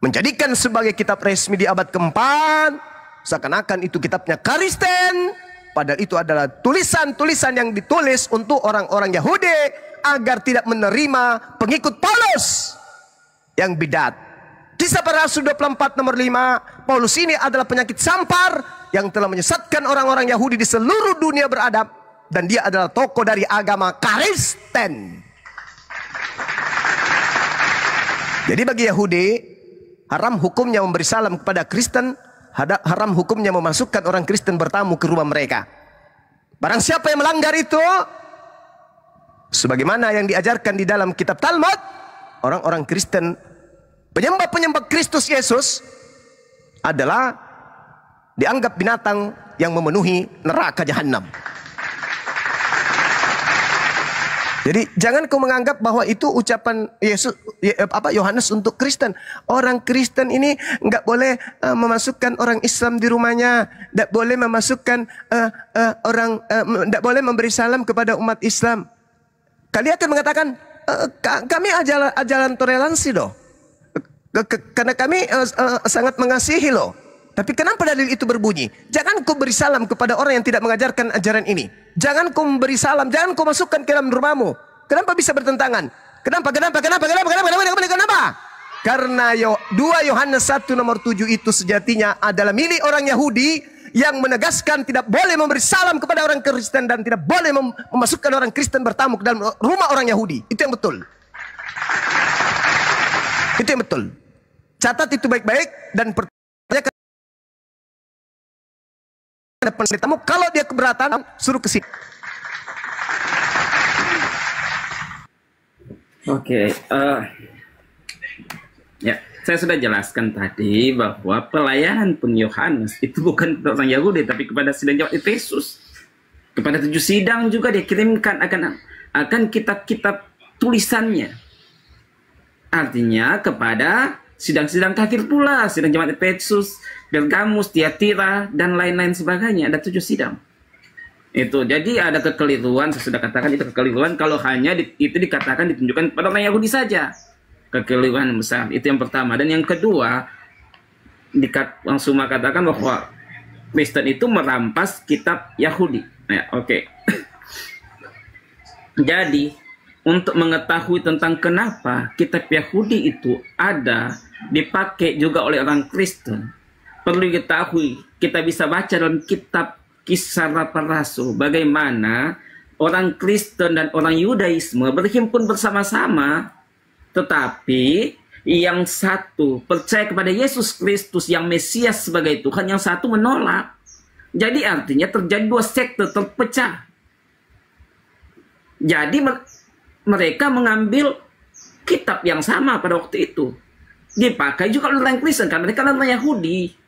menjadikan sebagai kitab resmi di abad keempat, seakan-akan itu kitabnya Kristen. Padahal itu adalah tulisan-tulisan yang ditulis untuk orang-orang Yahudi agar tidak menerima pengikut Paulus yang bidat. Kisah Para Rasul 24 nomor 5, Paulus ini adalah penyakit sampar yang telah menyesatkan orang-orang Yahudi di seluruh dunia beradab, dan dia adalah tokoh dari agama Kristen. Jadi bagi Yahudi, haram hukumnya memberi salam kepada Kristen, haram hukumnya memasukkan orang Kristen bertamu ke rumah mereka. Barang siapa yang melanggar itu, sebagaimana yang diajarkan di dalam kitab Talmud, orang-orang Kristen, penyembah-penyembah Kristus Yesus adalah dianggap binatang yang memenuhi neraka jahanam. Jadi jangan kau menganggap bahwa itu ucapan Yesus, Yohanes untuk Kristen. Orang Kristen ini nggak boleh memasukkan orang Islam di rumahnya, nggak boleh memasukkan nggak boleh memberi salam kepada umat Islam. Kalian akan mengatakan, kami ajaran toleransi loh, karena kami sangat mengasihi loh. Tapi kenapa dalil itu berbunyi? Jangan kau beri salam kepada orang yang tidak mengajarkan ajaran ini. Jangan kau memberi salam, jangan kau masukkan ke dalam rumahmu. Kenapa bisa bertentangan? Kenapa? Karena 2 Yohanes 1 nomor 7 itu sejatinya adalah milik orang Yahudi yang menegaskan tidak boleh memberi salam kepada orang Kristen dan tidak boleh memasukkan orang Kristen bertamu ke dalam rumah orang Yahudi. Itu yang betul. Itu yang betul. Catat itu baik-baik dan pertanyakan kepada tamu. Kalau dia keberatan, suruh ke sini. Oke, ya, saya sudah jelaskan tadi bahwa pelayanan pun Yohanes itu bukan kepada orang Yahudi, tapi kepada sidang jemaat Efesus. Kepada 7 sidang juga dia kirimkan akan kitab-kitab tulisannya. Artinya kepada sidang-sidang kafir pula, sidang jemaat Efesus, Pergamus, Tiatira, dan lain-lain sebagainya. Ada 7 sidang. Itu jadi ada kekeliruan, saya sudah katakan itu kekeliruan kalau hanya itu dikatakan ditunjukkan pada orang Yahudi saja. Kekeliruan besar, itu yang pertama. Dan yang kedua, langsung katakan bahwa Kristen itu merampas kitab Yahudi. Ya, oke. Jadi, untuk mengetahui tentang kenapa kitab Yahudi itu ada, dipakai juga oleh orang Kristen, perlu diketahui, kita bisa baca dalam kitab Kisah Para Rasul, bagaimana orang Kristen dan orang Yudaisme berhimpun bersama-sama, tetapi yang satu percaya kepada Yesus Kristus yang Mesias sebagai Tuhan, yang satu menolak. Jadi artinya terjadi 2 sekte terpecah. Jadi mereka mengambil kitab yang sama pada waktu itu. Dipakai juga oleh orang Kristen, karena mereka adalah Yahudi.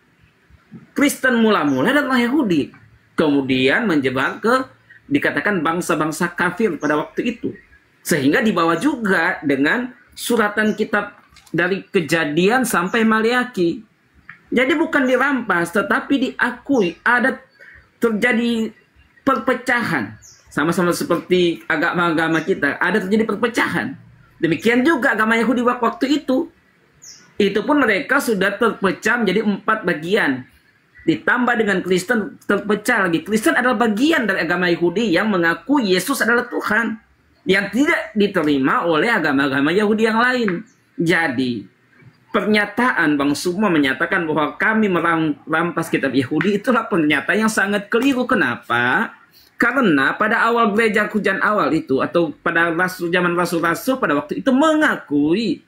Kristen mula-mula adalah Yahudi. Kemudian menyebar ke dikatakan bangsa-bangsa kafir pada waktu itu. Sehingga dibawa juga dengan suratan kitab dari Kejadian sampai Maliaki. Jadi bukan dirampas, tetapi diakui ada terjadi perpecahan. Sama-sama seperti agama-agama kita, ada terjadi perpecahan. Demikian juga agama Yahudi waktu itu. Itu pun mereka sudah terpecah menjadi 4 bagian. Ditambah dengan Kristen terpecah lagi. Kristen adalah bagian dari agama Yahudi yang mengaku Yesus adalah Tuhan, yang tidak diterima oleh agama-agama Yahudi yang lain. Jadi pernyataan Bang Sukma menyatakan bahwa kami merampas kitab Yahudi, itulah pernyataan yang sangat keliru. Kenapa? Karena pada awal gereja hujan awal itu, atau pada zaman rasul-rasul pada waktu itu mengakui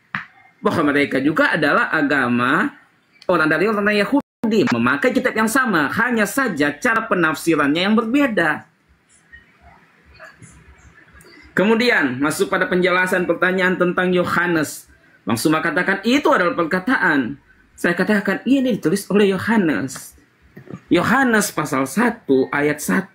bahwa mereka juga adalah agama orang dari orang Yahudi, memakai kitab yang sama, hanya saja cara penafsirannya yang berbeda. Kemudian masuk pada penjelasan pertanyaan tentang Yohanes. Bang Suma katakan itu adalah perkataan. Saya katakan ini ditulis oleh Yohanes. Yohanes pasal 1 ayat 1.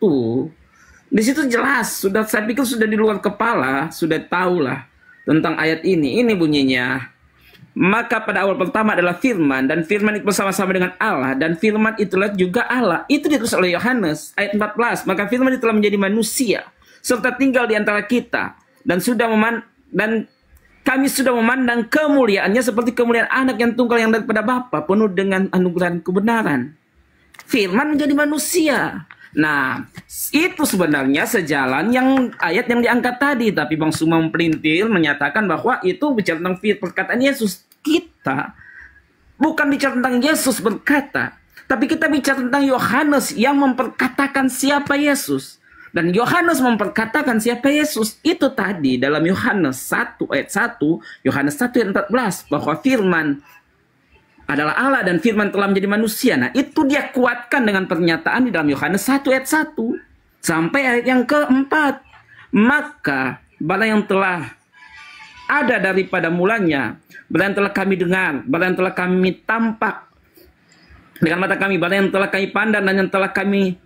Di situ jelas, saya pikir sudah di luar kepala, sudah tahulah tentang ayat ini. Ini bunyinya. Maka pada awal pertama adalah firman, dan firman itu bersama-sama dengan Allah, dan firman itulah juga Allah. Itu ditulis oleh Yohanes ayat 14. Maka firman itu telah menjadi manusia serta tinggal di antara kita, dan kami sudah memandang kemuliaannya seperti kemuliaan anak yang tunggal yang daripada Bapa, penuh dengan anugerah dan kebenaran. Firman menjadi manusia. Nah, itu sebenarnya sejalan yang ayat yang diangkat tadi, tapi Bang Suma mempelintir menyatakan bahwa itu bicara tentang perkataan Yesus. Kita bukan bicara tentang Yesus berkata, tapi kita bicara tentang Yohanes yang memperkatakan siapa Yesus. Dan Yohanes memperkatakan siapa Yesus. Itu tadi dalam Yohanes 1 ayat 1, Yohanes 1 ayat 14, bahwa firman adalah Allah dan firman telah menjadi manusia. Nah, itu dia kuatkan dengan pernyataan di dalam Yohanes 1 ayat 1 sampai ayat yang keempat. Maka bala yang telah ada daripada mulanya, bala yang telah kami dengar, bala yang telah kami tampak dengan mata kami, bala yang telah kami pandang dan yang telah kami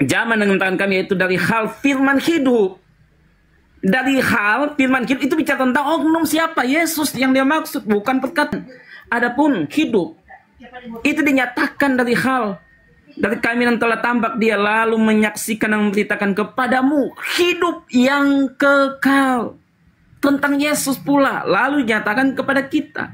jaman dengan tangan kami, yaitu dari hal firman hidup. Dari hal firman hidup itu bicara tentang oknum siapa Yesus yang dia maksud, bukan perkataan. Adapun hidup itu dinyatakan dari hal dari kami yang telah tampak dia, lalu menyaksikan dan memberitakan kepadamu hidup yang kekal. Tentang Yesus pula lalu dinyatakan kepada kita.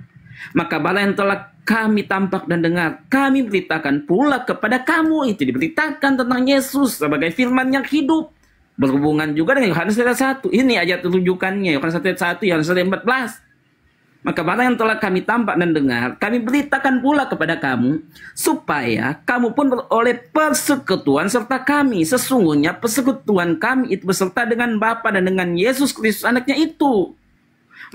Maka bala yang telah kami tampak dan dengar, kami beritakan pula kepada kamu. Itu diberitakan tentang Yesus sebagai firman yang hidup. Berhubungan juga dengan Yohanes ayat 1. Ini ayat rujukannya, Yohanes ayat 1, Yohanes ayat 14. Maka barang yang telah kami tampak dan dengar, kami beritakan pula kepada kamu, supaya kamu pun beroleh persekutuan serta kami. Sesungguhnya persekutuan kami itu beserta dengan Bapa dan dengan Yesus Kristus anaknya itu.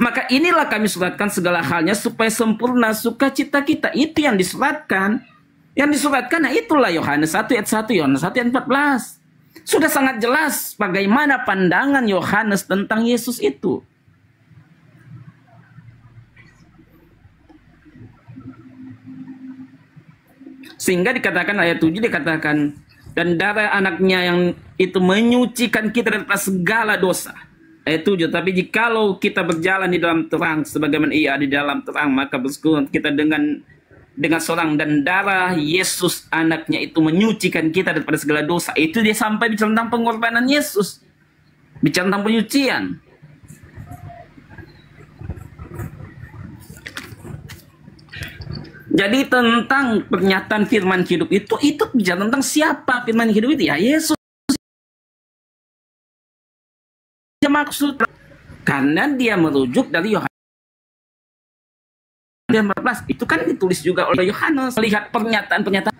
Maka inilah kami suratkan segala halnya supaya sempurna sukacita kita. Itu yang disuratkan. Yang disuratkan, nah itulah Yohanes 1 ayat 1, Yohanes 1 ayat 14. Sudah sangat jelas bagaimana pandangan Yohanes tentang Yesus itu. Sehingga dikatakan ayat 7 dikatakan, dan darah anaknya yang itu menyucikan kita daripada segala dosa. Ayat 7, tapi jikalau kita berjalan di dalam terang, sebagaimana ia di dalam terang, maka bersekutu kita dengan seorang, dan darah Yesus anaknya itu menyucikan kita daripada segala dosa. Itu dia sampai bicara tentang pengorbanan Yesus. Bicara tentang penyucian. Jadi tentang pernyataan firman hidup itu bicara tentang siapa firman hidup itu, ya Yesus. Dia maksud karena dia merujuk dari Yohanes 14. Itu kan ditulis juga oleh Yohanes. Melihat pernyataan-pernyataan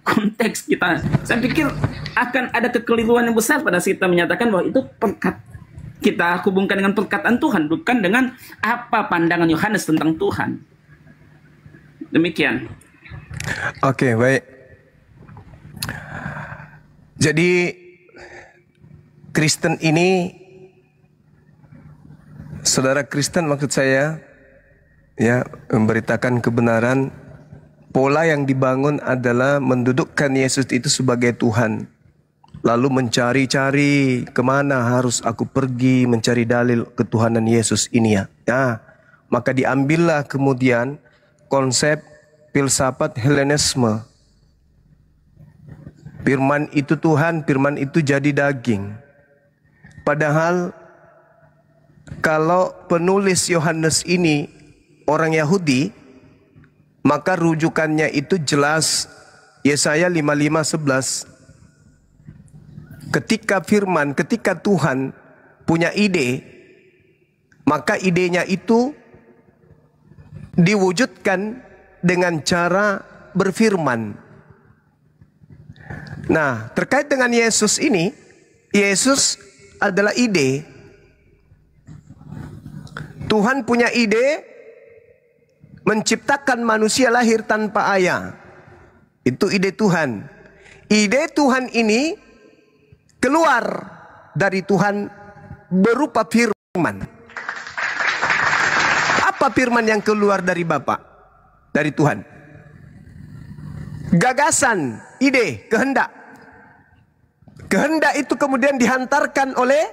konteks kita, saya pikir akan ada kekeliruan yang besar pada saat kita menyatakan bahwa itu kita hubungkan dengan perkataan Tuhan, bukan dengan apa pandangan Yohanes tentang Tuhan. Demikian. Oke, baik. Jadi Kristen ini, saudara Kristen maksud saya, ya, memberitakan kebenaran. Pola yang dibangun adalah mendudukkan Yesus itu sebagai Tuhan. Lalu mencari-cari kemana harus aku pergi mencari dalil ketuhanan Yesus ini, ya. Nah, maka diambillah kemudian konsep filsafat Helenisme. Firman itu Tuhan, firman itu jadi daging. Padahal kalau penulis Yohanes ini orang Yahudi, maka rujukannya itu jelas Yesaya 55:11. Ketika Tuhan punya ide, maka idenya itu diwujudkan dengan cara berfirman. Nah, terkait dengan Yesus ini, Yesus adalah ide. Tuhan punya ide menciptakan manusia lahir tanpa ayah. Itu ide Tuhan. Ide Tuhan ini keluar dari Tuhan berupa firman. Apa firman yang keluar dari Bapa? Dari Tuhan. Gagasan, ide, kehendak. Kehendak itu kemudian dihantarkan oleh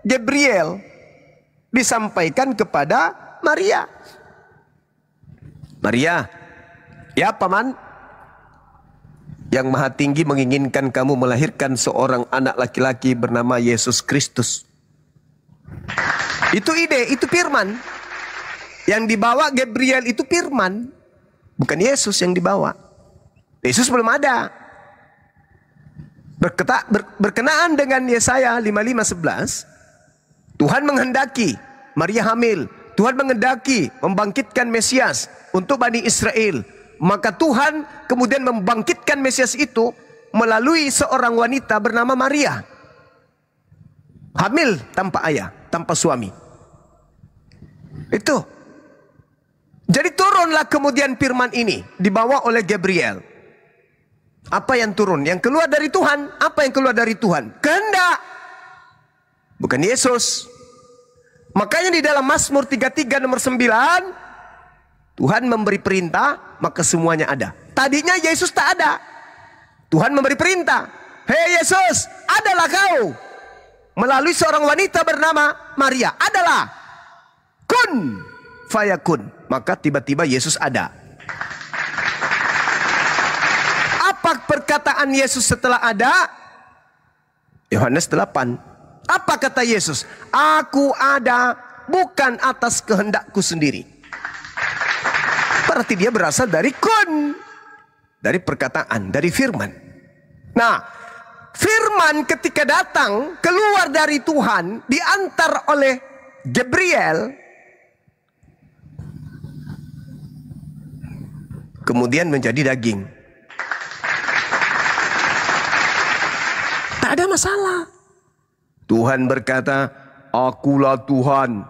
Gabriel. Disampaikan kepada Maria. Maria, ya paman, yang Maha Tinggi menginginkan kamu melahirkan seorang anak laki-laki bernama Yesus Kristus. Itu ide, itu firman. Yang dibawa Gabriel itu firman, bukan Yesus yang dibawa. Yesus belum ada. Berkenaan dengan Yesaya 55:11, Tuhan menghendaki Maria hamil. Tuhan menghendaki membangkitkan Mesias untuk Bani Israel. Maka Tuhan kemudian membangkitkan Mesias itu melalui seorang wanita bernama Maria. Hamil tanpa ayah, tanpa suami. Itu. Jadi turunlah kemudian firman ini dibawa oleh Gabriel. Apa yang turun? Yang keluar dari Tuhan. Apa yang keluar dari Tuhan? Kehendak. Bukan Yesus. Makanya di dalam Mazmur 33 nomor 9, Tuhan memberi perintah, maka semuanya ada. Tadinya Yesus tak ada. Tuhan memberi perintah. Hei Yesus, adalah kau. Melalui seorang wanita bernama Maria. Adalah. Kun fayakun. Maka tiba-tiba Yesus ada. Apa perkataan Yesus setelah ada? Yohanes 8. Apa kata Yesus? Aku ada bukan atas kehendakku sendiri. Berarti dia berasal dari kun. Dari perkataan, dari firman. Nah, firman ketika datang keluar dari Tuhan, diantar oleh Gabriel, kemudian menjadi daging. Tak ada masalah. Tuhan berkata, akulah Tuhan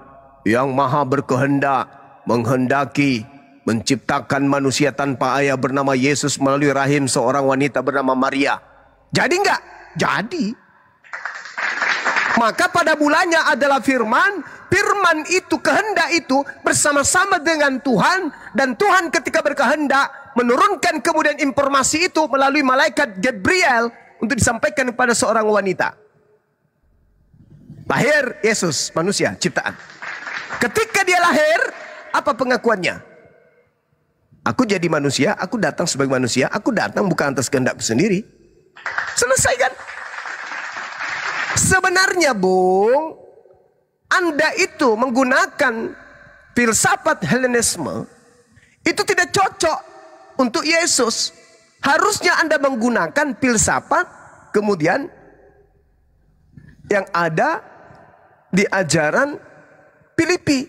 yang maha berkehendak, menghendaki, menciptakan manusia tanpa ayah bernama Yesus melalui rahim seorang wanita bernama Maria. Jadi enggak? Jadi. Maka pada mulanya adalah firman, firman itu, kehendak itu bersama-sama dengan Tuhan, dan Tuhan ketika berkehendak menurunkan kemudian informasi itu melalui malaikat Gabriel untuk disampaikan kepada seorang wanita. Lahir Yesus, manusia, ciptaan. Ketika dia lahir, apa pengakuannya? Aku jadi manusia, aku datang sebagai manusia, aku datang bukan atas kehendakku sendiri. Selesai kan? Sebenarnya Bung, Anda itu menggunakan filsafat Helenisme itu tidak cocok untuk Yesus. Harusnya Anda menggunakan filsafat kemudian yang ada di ajaran Filipi.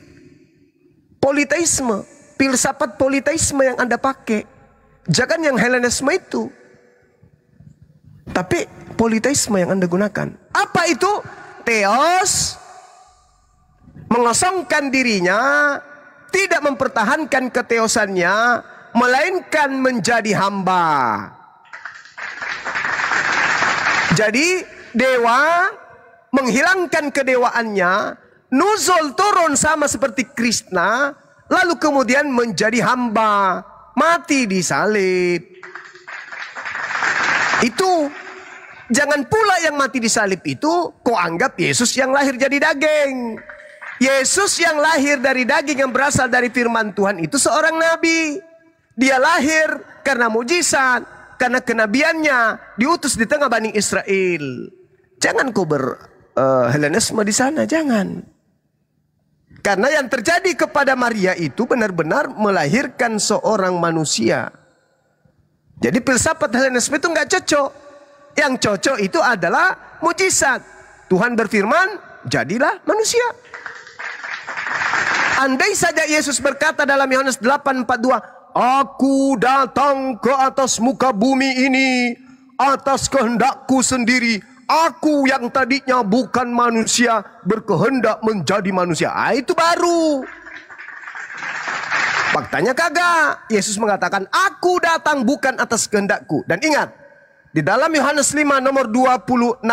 Politeisme, filsafat politeisme yang Anda pakai. Jangan yang Helenisme itu. Tapi politeisme yang Anda gunakan. Apa itu? Theos, mengosongkan dirinya, tidak mempertahankan keteosannya, melainkan menjadi hamba. Jadi dewa menghilangkan kedewaannya, nuzul turun sama seperti Krishna, lalu kemudian menjadi hamba, mati di salib. Itu jangan pula yang mati di salib itu kau anggap Yesus yang lahir jadi daging. Yesus yang lahir dari daging yang berasal dari firman Tuhan itu seorang nabi. Dia lahir karena mujizat, karena kenabiannya, diutus di tengah Bani Israel. Jangan kau Helenisme di sana, jangan. Karena yang terjadi kepada Maria itu benar-benar melahirkan seorang manusia. Jadi filsafat Helenisme itu nggak cocok. Yang cocok itu adalah mujizat. Tuhan berfirman, jadilah manusia. Andai saja Yesus berkata dalam Yohanes 8:42, aku datang ke atas muka bumi ini atas kehendakku sendiri. Aku yang tadinya bukan manusia berkehendak menjadi manusia. Itu baru. Faktanya kagak. Yesus mengatakan, aku datang bukan atas kehendakku. Dan ingat, di dalam Yohanes 5 nomor 26.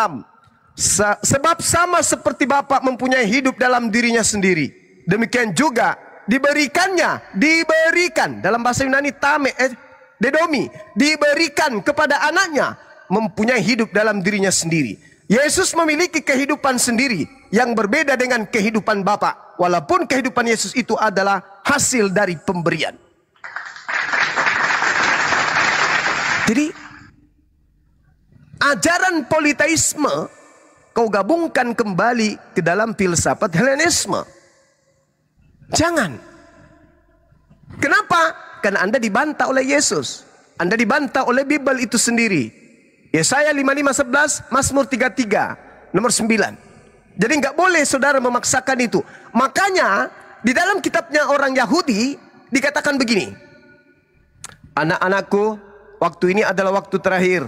Sebab sama seperti Bapa mempunyai hidup dalam dirinya sendiri, demikian juga diberikan dalam bahasa Yunani dedomi, diberikan kepada anaknya mempunyai hidup dalam dirinya sendiri. Yesus memiliki kehidupan sendiri yang berbeda dengan kehidupan Bapa, walaupun kehidupan Yesus itu adalah hasil dari pemberian. Jadi ajaran politeisme kau gabungkan kembali ke dalam filsafat Helenisme. Jangan. Kenapa? Karena Anda dibantah oleh Yesus. Anda dibantah oleh Bible itu sendiri. Yesaya 55:11, Mazmur 33, nomor 9. Jadi nggak boleh saudara memaksakan itu. Makanya di dalam kitabnya orang Yahudi dikatakan begini. Anak-anakku, waktu ini adalah waktu terakhir.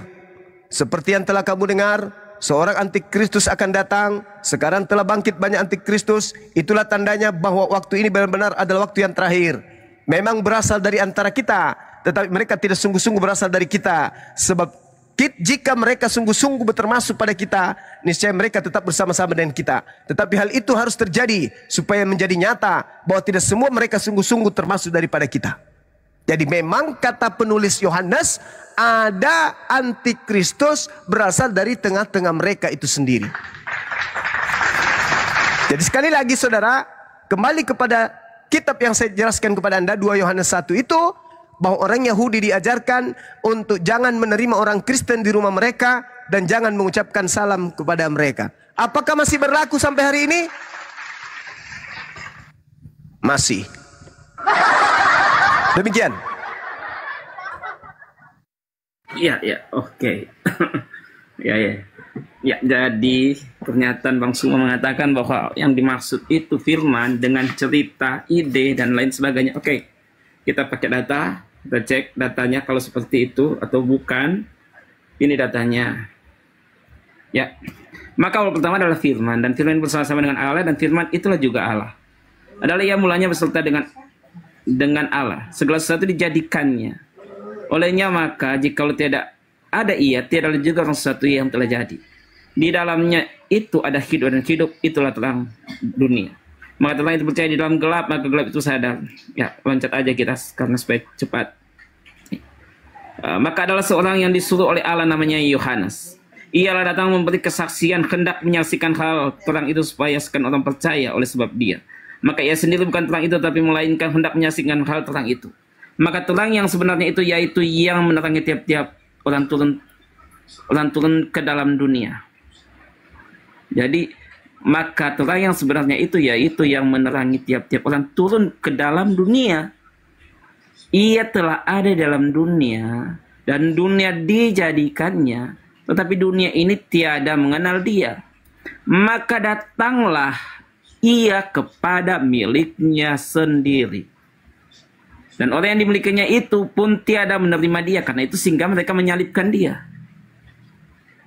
Seperti yang telah kamu dengar, seorang antikristus akan datang. Sekarang telah bangkit banyak antikristus. Itulah tandanya bahwa waktu ini benar-benar adalah waktu yang terakhir. Memang berasal dari antara kita, tetapi mereka tidak sungguh-sungguh berasal dari kita. Sebab jika mereka sungguh-sungguh termasuk pada kita, niscaya mereka tetap bersama-sama dengan kita. Tetapi hal itu harus terjadi supaya menjadi nyata bahwa tidak semua mereka sungguh-sungguh termasuk daripada kita. Jadi memang kata penulis Yohanes, ada antikristus berasal dari tengah-tengah mereka itu sendiri. Jadi sekali lagi saudara, kembali kepada kitab yang saya jelaskan kepada Anda, 2 Yohanes 1 itu, bahwa orang Yahudi diajarkan untuk jangan menerima orang Kristen di rumah mereka dan jangan mengucapkan salam kepada mereka. Apakah masih berlaku sampai hari ini? Masih. Demikian. Iya, oke. Ya, jadi pernyataan Bang Suma mengatakan bahwa yang dimaksud itu firman dengan cerita, ide dan lain sebagainya. Oke, kita pakai data Kita cek datanya kalau seperti itu atau bukan. Ini datanya. Ya. Maka awal pertama adalah firman, dan firman bersama-sama dengan Allah, dan firman itulah juga Allah. Adalah ia mulanya beserta dengan Allah. Segala sesuatu dijadikannya olehnya, maka jikalau tidak ada ia, tiada juga sesuatu yang telah jadi. Di dalamnya itu ada hidup, dan hidup itulah terang dunia. Maka terang itu percaya di dalam gelap, maka gelap itu sadar. Ya, loncat aja kita karena supaya cepat. Maka adalah seorang yang disuruh oleh Allah, namanya Yohanes. Ialah datang memberi kesaksian, hendak menyaksikan hal terang itu supaya sekian orang percaya oleh sebab dia. Maka ia sendiri bukan terang itu, tapi melainkan hendak menyaksikan hal terang itu. Maka terang yang sebenarnya itu yaitu yang menerangi tiap-tiap orang turun ke dalam dunia. Jadi maka terang yang sebenarnya itu yaitu yang menerangi tiap-tiap orang turun ke dalam dunia. Ia telah ada dalam dunia, dan dunia dijadikannya, tetapi dunia ini tiada mengenal dia. Maka datanglah ia kepada miliknya sendiri, dan orang yang dimilikinya itu pun tiada menerima dia, karena itu sehingga mereka menyalibkan dia.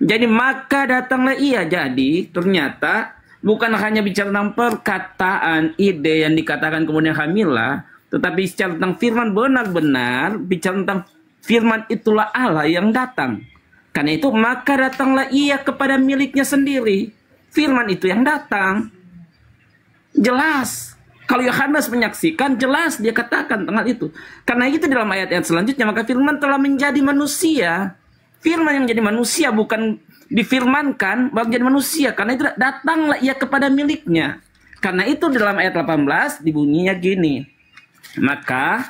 Jadi maka datanglah ia. Jadi ternyata bukan hanya bicara tentang perkataan, ide yang dikatakan kemudian hamilah, tetapi bicara tentang firman, benar-benar bicara tentang firman itulah Allah yang datang. Karena itu maka datanglah ia kepada miliknya sendiri. Firman itu yang datang. Jelas. Kalau Yohanes menyaksikan, jelas dia katakan tentang itu. Karena itu dalam ayat-ayat selanjutnya, maka firman telah menjadi manusia. Firman yang menjadi manusia bukan difirmankan, baru menjadi manusia. Karena itu datanglah ia kepada miliknya. Karena itu dalam ayat 18 dibunyinya gini. Maka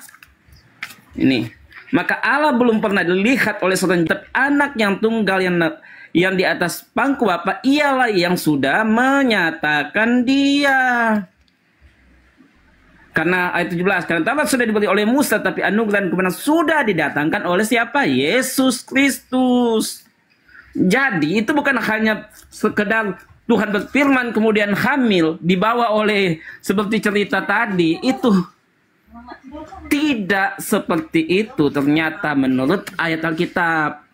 Allah belum pernah dilihat oleh seorang anak yang tunggal yang di atas pangku Bapa, ialah yang sudah menyatakan dia. Karena ayat 17, karena Taurat sudah diberi oleh Musa, tapi anugerah dan kebenaran sudah didatangkan oleh siapa? Yesus Kristus. Jadi itu bukan hanya sekedar Tuhan berfirman kemudian hamil dibawa oleh seperti cerita tadi. Itu tidak seperti itu ternyata menurut ayat Alkitab.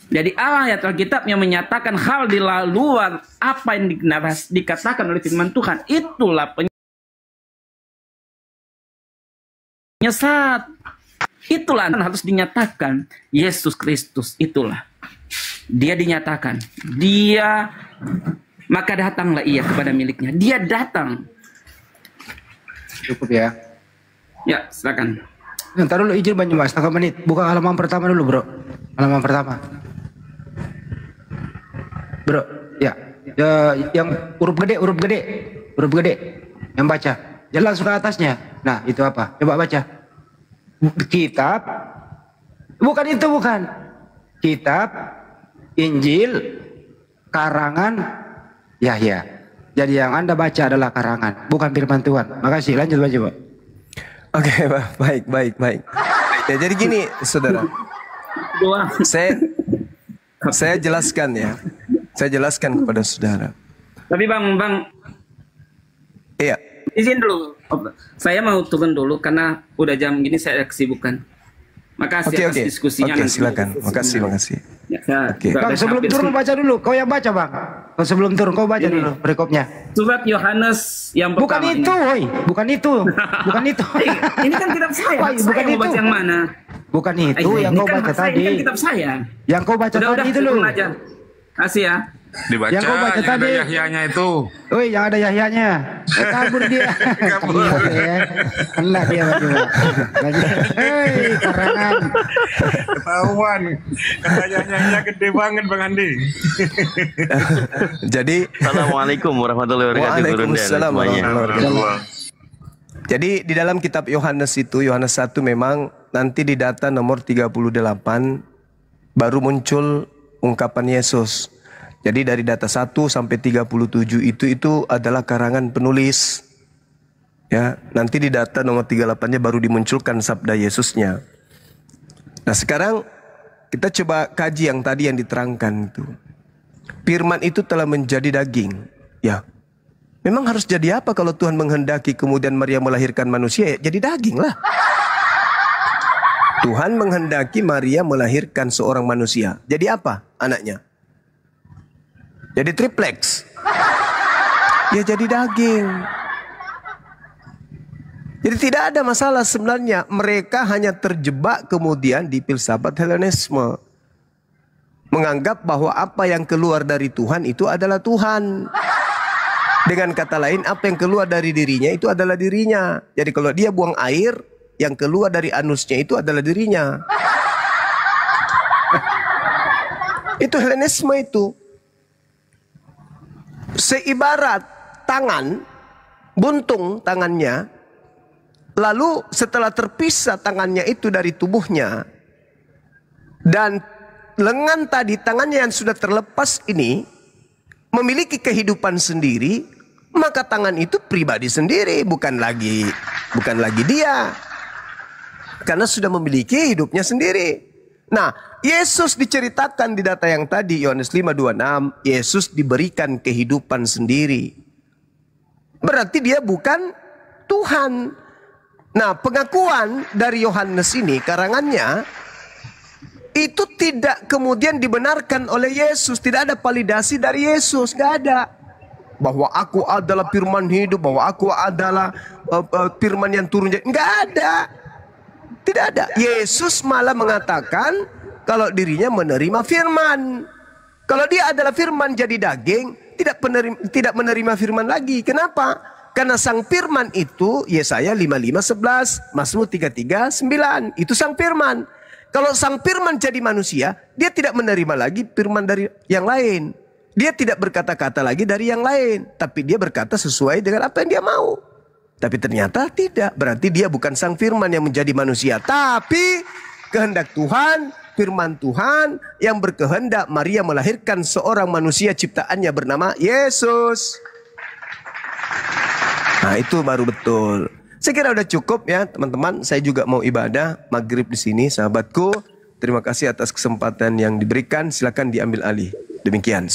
Jadi Allah ayat Alkitab yang menyatakan hal di luar apa yang dikatakan oleh firman Tuhan. Itulah penyesat. Itulah yang harus dinyatakan. Yesus Kristus itulah. Dia dinyatakan. Dia, maka datanglah ia kepada miliknya. Dia datang. Cukup ya. Ya, silakan. Ntar dulu izin banyak mas, setengah menit. Buka halaman pertama dulu bro. Halaman pertama. Bro, ya. Yang huruf gede. Yang baca. Jalan ke atasnya. Nah, itu apa? Coba baca. Kitab. Bukan itu, bukan. Kitab, Injil, karangan Yahya. Jadi yang Anda baca adalah karangan, bukan firman Tuhan. Makasih, lanjut baca, Pak. Oke, baik. Ya, jadi gini, saudara. Saya jelaskan ya. Saya jelaskan kepada saudara. Tapi bang, iya. Izin dulu. Saya mau turun dulu karena udah jam gini saya ada kesibukan. Makasih atas diskusinya. Oke, silakan. Makasih. Ya, Bang, sebelum turun baca dulu. Kau yang baca, Bang. Sebelum turun kau baca dulu perikopnya. Surat Yohanes yang bukan pertama. Itu, woi. Bukan itu. Ini kan kitab saya. Bukan itu. Baca yang mana? Bukan itu yang kau baca tadi. Ini kan kitab saya. Yang kau baca tadi itu loh. Kasih ya. Dibaca yang kau baca yang tadi. Ada Yahyanya itu. Woi, yang ada Yahyanya. Kabur dia. Kabur. Enak dia baju. Hei, karangan. Ketahuan. Kata Yahyanya gede banget Bang Andi. Jadi Assalamualaikum warahmatullahi wabarakatuh. Waalaikumsalam warahmatullahi wabarakatuh. Jadi di dalam kitab Yohanes itu, Yohanes 1 memang nanti di data nomor 38 baru muncul ungkapan Yesus. Jadi dari data 1 sampai 37 itu adalah karangan penulis. Ya, nanti di data nomor 38-nya baru dimunculkan sabda Yesusnya. Nah, sekarang kita coba kaji yang tadi yang diterangkan itu. Firman itu telah menjadi daging. Ya. Memang harus jadi apa kalau Tuhan menghendaki kemudian Maria melahirkan manusia? Ya, jadi daging lah. Tuhan menghendaki Maria melahirkan seorang manusia. Jadi apa anaknya? Jadi triplex. Ya jadi daging. Jadi tidak ada masalah sebenarnya. Mereka hanya terjebak kemudian di filsafat Helenisme. Menganggap bahwa apa yang keluar dari Tuhan itu adalah Tuhan. Dengan kata lain, apa yang keluar dari dirinya itu adalah dirinya. Jadi kalau dia buang air, yang keluar dari anusnya itu adalah dirinya. Itu Helenisme itu. Seibarat tangan, buntung tangannya, lalu setelah terpisah tangannya itu dari tubuhnya, dan lengan tadi, tangannya yang sudah terlepas ini, memiliki kehidupan sendiri, maka tangan itu pribadi sendiri, bukan lagi dia. Karena sudah memiliki hidupnya sendiri. Nah, Yesus diceritakan di data yang tadi, Yohanes 5:26, Yesus diberikan kehidupan sendiri. Berarti dia bukan Tuhan. Nah, pengakuan dari Yohanes ini, karangannya, itu tidak kemudian dibenarkan oleh Yesus. Tidak ada validasi dari Yesus, gak ada. Bahwa aku adalah firman hidup, bahwa aku adalah firman yang turun. Gak ada. Tidak ada. Yesus malah mengatakan kalau dirinya menerima firman. Kalau dia adalah firman jadi daging, tidak menerima firman lagi. Kenapa? Karena sang firman itu Yesaya 55:11, Mazmur 33:9. Itu sang firman. Kalau sang firman jadi manusia, dia tidak menerima lagi firman dari yang lain. Dia tidak berkata-kata lagi dari yang lain. Tapi dia berkata sesuai dengan apa yang dia mau. Tapi ternyata tidak. Berarti dia bukan sang firman yang menjadi manusia. Tapi kehendak Tuhan, firman Tuhan yang berkehendak Maria melahirkan seorang manusia ciptaannya bernama Yesus. Nah, itu baru betul. Saya kira udah cukup ya teman-teman. Saya juga mau ibadah maghrib di sini, sahabatku. Terima kasih atas kesempatan yang diberikan. Silakan diambil alih. Demikian.